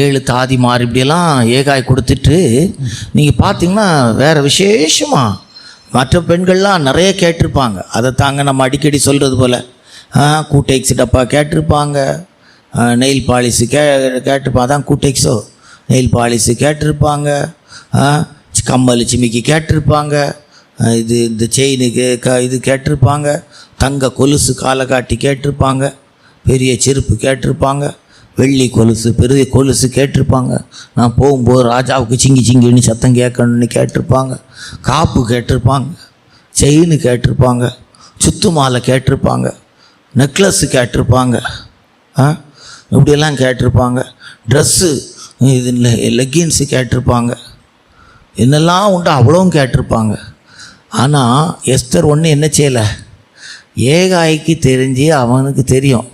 A: 7 தாதிமார் இப்படியெல்லாம் ஏகாய் கொடுத்துட்டு நீங்கள் பார்த்தீங்கன்னா வேறு விசேஷமாக மற்ற பெண்கள்லாம் நிறைய கேட்டிருப்பாங்க. அதை தாங்க நம்ம அடிக்கடி சொல்கிறது போல் கூட்டெக்ஸ் டப்பா கேட்டிருப்பாங்க, நெயில் பாலிஸு கேட்டிருப்பாங்க. அதான் கூட்டெக்ஸோ நெயில் பாலிஸு கேட்டிருப்பாங்க, கம்மல் சிமிக்கி கேட்டிருப்பாங்க, இந்த செயினுக்கு இது கேட்டிருப்பாங்க, தங்க கொலுசு காலை காட்டி கேட்டிருப்பாங்க, பெரிய செருப்பு கேட்டிருப்பாங்க, வெள்ளி கொலுசு பெரிய கொலுசு கேட்டிருப்பாங்க, நான் போகும்போது ராஜாவுக்கு சிங்கி சிங்கின்னு சத்தம் கேட்கணுன்னு கேட்டிருப்பாங்க, காப்பு கேட்டிருப்பாங்க, செயின் கேட்டிருப்பாங்க, சுத்து மாலை கேட்டிருப்பாங்க, நெக்லஸ்ஸு கேட்டிருப்பாங்க, இப்படியெல்லாம் கேட்டிருப்பாங்க, ட்ரெஸ்ஸு இது லெக்கின்ஸு கேட்டிருப்பாங்க, என்னெல்லாம் உண்டு அவ்வளோவும் கேட்டிருப்பாங்க. ஆனால் எஸ்தர் ஒன்று என்ன செய்யலை, ஏகாய்க்கு தெரிஞ்சு அவனுக்கு தெரியும்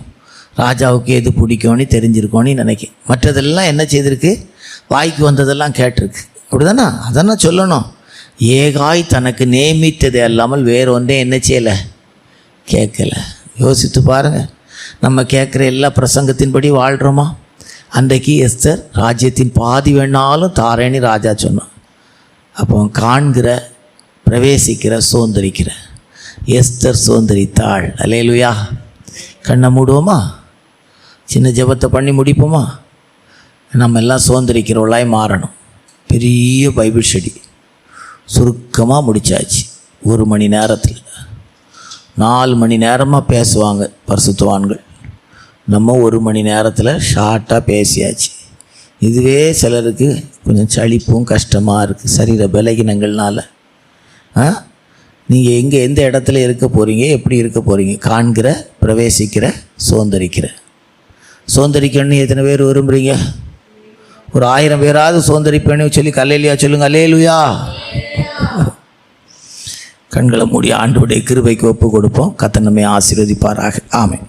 A: ராஜாவுக்கு எது பிடிக்கும்னு தெரிஞ்சிருக்கோன்னு நினைக்கிறேன். மற்றதெல்லாம் என்ன செய்திருக்கு, வாய்க்கு வந்ததெல்லாம் கேட்டிருக்கு. அப்படி தானே? அதானே சொல்லணும். ஏகாய் தனக்கு நியமித்தது அல்லாமல் வேறு ஒன்றே என்ன செய்யலை, கேட்கலை. யோசித்து பாருங்கள், நம்ம கேட்குற எல்லா பிரசங்கத்தின்படி வாழ்கிறோமா? அன்றைக்கு எஸ்தர் ராஜ்யத்தின் பாதி வேணாலும் தாரேன்னு ராஜா சொன்னான். அப்போ காண்கிற, பிரவேசிக்கிற, சுதந்திரிக்கிற எஸ்தர் சுதந்திரித்தாள். அல்லேலூயா. கண்ணை மூடுவோமா, சின்ன ஜெபத்தை பண்ணி முடிப்போமா? நம்ம எல்லாம் சுதந்திரிக்கிறவளாய் மாறணும். பெரிய பைபிள் ஸ்டடி சுருக்கமாக முடித்தாச்சு. 1 மணி நேரத்தில் 4 மணி நேரமாக பேசுவாங்க பரிசுத்தவான்கள். நம்ம 1 மணி நேரத்தில் ஷார்ட்டாக பேசியாச்சு. இதுவே சிலருக்கு கொஞ்சம் சளிப்பும் கஷ்டமாக இருக்குது சரீர பலகீனங்கள்னால. நீங்கள் எந்த இடத்துல இருக்க போகிறீங்க, எப்படி இருக்க போகிறீங்க? காண்கிற, பிரவேசிக்கிற, சுதந்திரிக்கணும்னு எத்தனை பேர் விரும்புகிறீங்க? ஒரு 1000 பேராவது சுதந்திரிப்பேன்னு சொல்லி அல்லேலூயா சொல்லுங்கள். அல்லேலூயா. கண்களை மூடி ஆண்டவருடைய கிருபைக்கு ஒப்பு கொடுப்போம். கர்த்தர் நம்மை ஆசீர்வதிப்பாராக. ஆமென்.